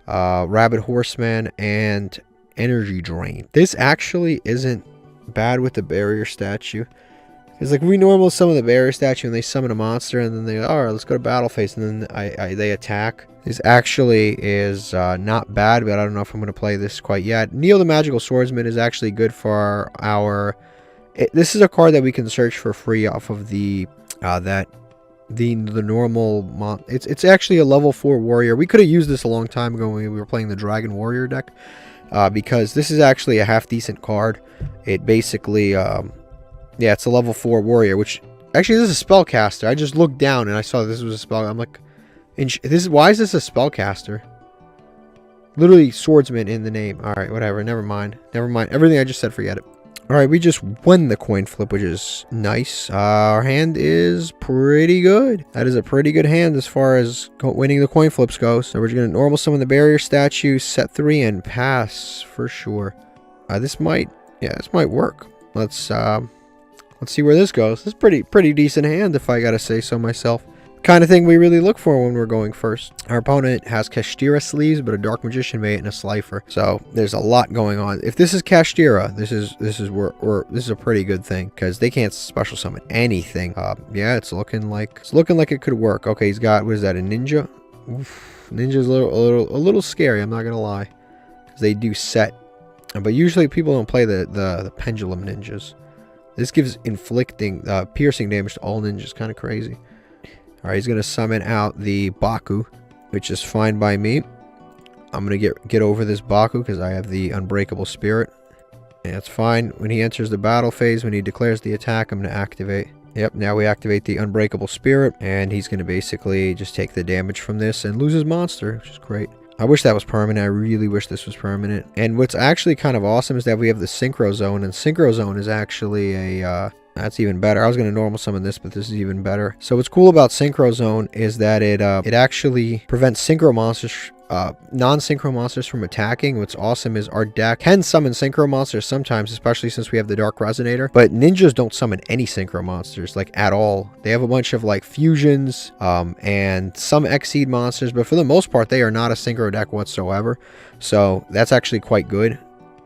Rabbit Horseman and Energy Drain. This actually isn't bad with the barrier statue. It's like we normal summon the barrier statue and they summon a monster and then they go, alright, let's go to battle phase, and then they attack. This actually is not bad, but I don't know if I'm going to play this quite yet. Neo the Magical Swordsman is actually good for our... this is a card that we can search for free off of the normal... It's actually a level 4 warrior. We could have used this a long time ago when we were playing the Dragon Warrior deck, because this is actually a half decent card. It basically... yeah, it's a level 4 warrior, which... Actually, this is a spellcaster. I just looked down and I saw this was a spell. I'm like... why is this a spellcaster? Literally swordsman in the name. Alright, whatever. Never mind. Never mind. Everything I just said, forget it. Alright, we just won the coin flip, which is nice. Our hand is pretty good. That is a pretty good hand as far as winning the coin flips goes. So we're just going to normal summon the barrier statue, set 3, and pass for sure. This might work. Let's Let's see where this goes. This is pretty decent hand, if I gotta say so myself. Kind of thing we really look for when we're going first. Our opponent has Kashtira sleeves, but a Dark Magician mate and a Slifer. So there's a lot going on. If this is Kashtira, this is a pretty good thing because they can't special summon anything. Yeah, it's looking like it could work. Okay, he's got, what is that, a ninja? Oof, ninja's a little scary. I'm not gonna lie, because they do set, but usually people don't play the pendulum ninjas. This gives inflicting piercing damage to all ninjas. Kind of crazy. Alright, he's going to summon out the Baku, which is fine by me. I'm going to get over this Baku because I have the Unbreakable Spirit. And it's fine. When he enters the battle phase, when he declares the attack, I'm going to activate. Yep, now we activate the Unbreakable Spirit, and he's going to basically just take the damage from this and lose his monster, which is great. I wish that was permanent. I really wish this was permanent. And what's actually kind of awesome is that we have the Synchro Zone, and Synchro Zone is actually a... that's even better. I was going to normal summon this, but this is even better. So what's cool about Synchro Zone is that it actually prevents synchro monsters, non-synchro monsters from attacking. What's awesome is our deck can summon synchro monsters sometimes, especially since we have the Dark Resonator. But ninjas don't summon any synchro monsters, like, at all. They have a bunch of, like, fusions and some Exceed monsters, but for the most part, they are not a synchro deck whatsoever. So that's actually quite good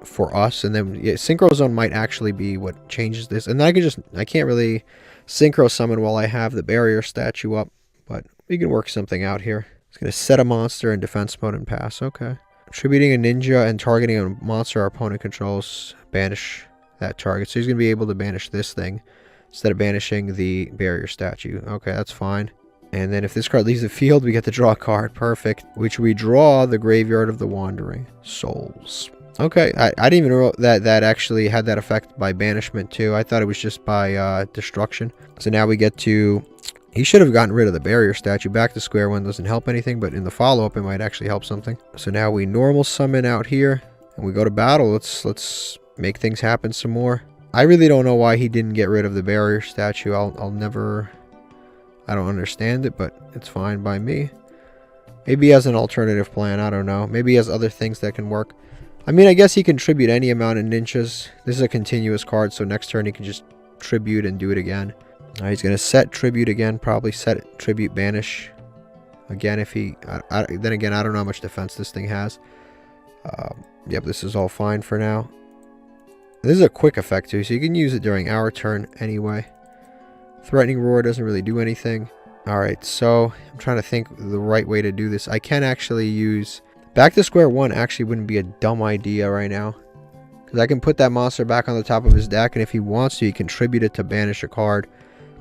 for us. And then Synchro Zone might actually be what changes this. And I can't really synchro summon while I have the barrier statue up, but we can work something out here. It's going to set a monster in defense mode and pass. Okay. Attributing a ninja and targeting a monster our opponent controls, banish that target. So he's going to be able to banish this thing instead of banishing the barrier statue. Okay, that's fine. And then if this card leaves the field, we get to draw a card. Perfect. Which we draw the Graveyard of the Wandering Souls. Okay, I didn't even know that actually had that effect by banishment too. I thought it was just by destruction. So now we get to... He should have gotten rid of the barrier statue. Back to square one doesn't help anything, but in the follow-up it might actually help something. So now we normal summon out here, and we go to battle. Let's make things happen some more. I really don't know why he didn't get rid of the barrier statue. I'll never... I don't understand it, but it's fine by me. Maybe he has an alternative plan. I don't know. Maybe he has other things that can work. I mean, I guess he can tribute any amount of ninjas. This is a continuous card, so next turn he can just tribute and do it again. He's going to set tribute again, probably set tribute banish again if he... then again, I don't know how much defense this thing has. Yep, this is all fine for now. This is a quick effect too, so you can use it during our turn anyway. Threatening Roar doesn't really do anything. Alright, so I'm trying to think the right way to do this. I can actually use... Back to square one actually wouldn't be a dumb idea right now. Because I can put that monster back on the top of his deck, and if he wants to, he can tribute it to banish a card.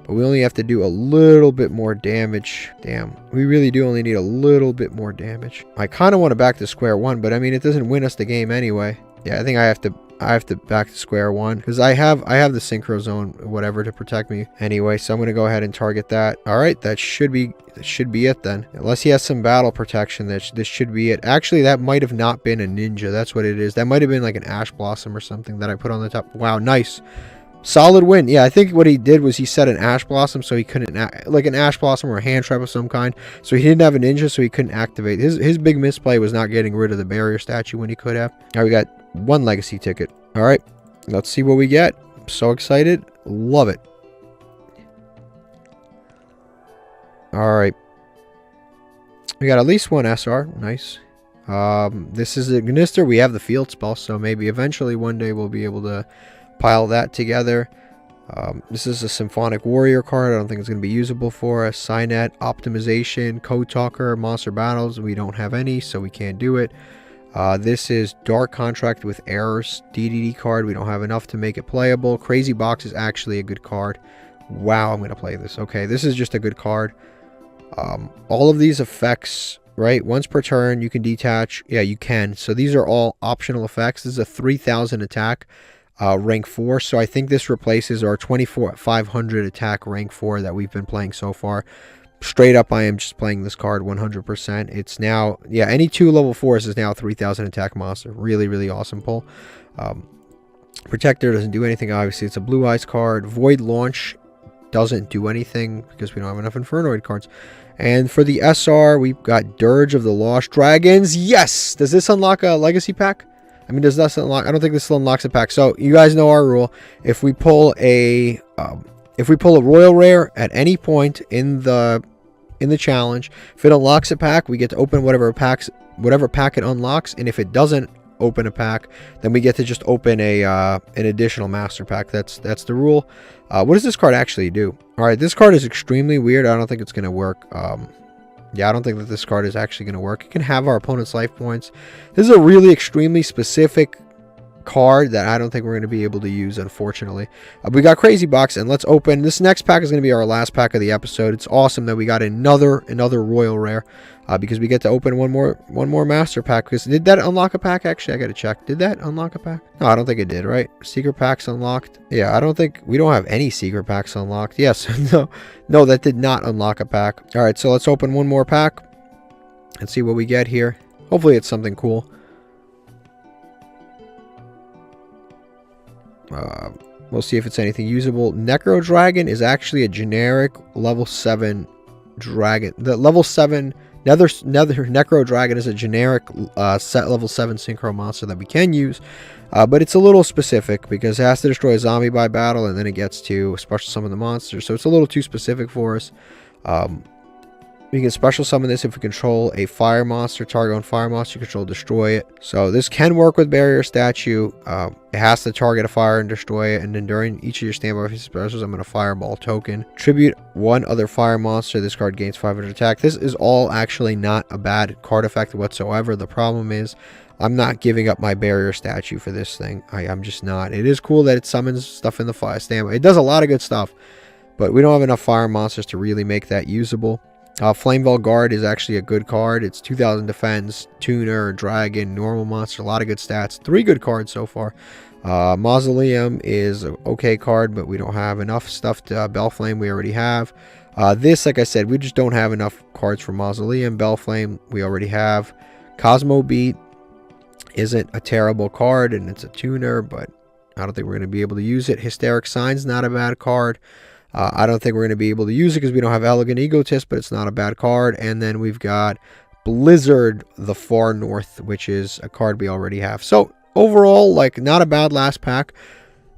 But we only have to do a little bit more damage. Damn, we really do only need a little bit more damage. I kind of want to back to square one, but I mean, it doesn't win us the game anyway. Yeah, I think I have to back to square one because I have the Synchro Zone, whatever, to protect me anyway. So I'm going to go ahead and target that. All right, that should be it then. Unless he has some battle protection, this should be it. Actually, that might have not been a ninja. That's what it is. That might have been like an Ash Blossom or something that I put on the top. Wow, nice. Solid win. Yeah, I think what he did was he set an Ash Blossom so he couldn't, like an Ash Blossom or a hand trap of some kind. So he didn't have a ninja, so he couldn't activate. His big misplay was not getting rid of the barrier statue when he could have. All right, we got one legacy ticket. All right, let's see what we get. I'm so excited. Love it. All right. We got at least one SR. Nice. This is a Gnister. We have the field spell, so maybe eventually one day we'll be able to pile that together. This is a Symphonic Warrior card. I don't think it's going to be usable for us. Signet, Optimization, Code Talker, Monster Battles. We don't have any, so we can't do it. This is Dark Contract with Errors, DDD card. We don't have enough to make it playable. Crazy Box is actually a good card. Wow, I'm going to play this. Okay, this is just a good card. All of these effects, right? Once per turn, you can detach. Yeah, you can. So these are all optional effects. This is a 3,000 attack. Rank 4, so I think this replaces our 24,500 attack rank 4 that we've been playing so far. Straight up, I am just playing this card 100%. It's now, yeah, any 2 level 4s is now a 3,000 attack monster. Really, really awesome pull. Protector doesn't do anything, obviously. It's a Blue Eyes card. Void Launch doesn't do anything because we don't have enough Infernoid cards. And for the SR, we've got Dirge of the Lost Dragons. Yes! Does this unlock a legacy pack? I mean, does this unlock? I don't think this unlocks a pack. So you guys know our rule. If we pull a royal rare at any point in the challenge, if it unlocks a pack, we get to open whatever pack it unlocks, and if it doesn't open a pack, then we get to just open an additional master pack. That's the rule. What does this card actually do? All right, this card is extremely weird. I don't think it's going to work. Yeah, I don't think that this card is actually going to work. It can have our opponent's life points. This is a really extremely specific card that I don't think we're going to be able to use, unfortunately. We got Crazy Box, and let's open. This next pack is going to be our last pack of the episode. It's awesome that we got another royal rare, because we get to open one more master pack. Because did that unlock a pack? Actually, I got to check. Did that unlock a pack? No, I don't think it did, right? Secret packs unlocked. Yeah, I don't think we don't have any secret packs unlocked. Yes. No, that did not unlock a pack. All right, so let's open one more pack and see what we get here. Hopefully it's something cool. We'll see if it's anything usable. Necro Dragon is actually a generic level 7 dragon. The level 7 Nether Necro Dragon is a generic set level 7 synchro monster that we can use, but it's a little specific because it has to destroy a zombie by battle, and then it gets to special summon the monster. So it's a little too specific for us. We can special summon this if we control a fire monster. Target on fire monster you control, destroy it. So this can work with barrier statue. It has to target a fire and destroy it. And then during each of your standby specials, I'm going to fireball token. Tribute one other fire monster. This card gains 500 attack. This is all actually not a bad card effect whatsoever. The problem is I'm not giving up my barrier statue for this thing. I'm just not. It is cool that it summons stuff in the fire standby. It does a lot of good stuff, but we don't have enough fire monsters to really make that usable. Flamebell Guard is actually a good card. It's 2000 defense, tuner, dragon, normal monster, a lot of good stats. 3 good cards so far. Mausoleum is an okay card, but we don't have enough stuff to Bellflame. We already have. This, like I said, we just don't have enough cards for Mausoleum. Bellflame, we already have. Cosmo Beat isn't a terrible card, and it's a tuner, but I don't think we're going to be able to use it. Hysteric Sign's not a bad card. I don't think we're going to be able to use it because we don't have Elegant Egotist, but it's not a bad card. And then we've got Blizzard, the Far North, which is a card we already have. So overall, like, not a bad last pack.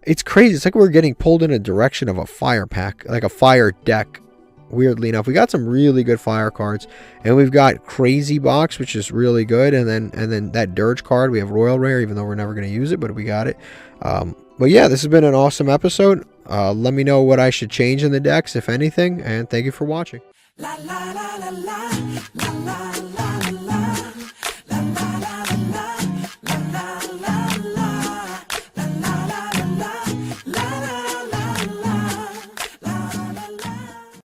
It's crazy. It's like we're getting pulled in a direction of a fire pack, like a fire deck. Weirdly enough, we got some really good fire cards, and we've got Crazy Box, which is really good. And then that Dirge card, we have Royal Rare, even though we're never going to use it, but we got it. But yeah, this has been an awesome episode. Let me know what I should change in the decks, if anything, and thank you for watching. La la la la la la la la la.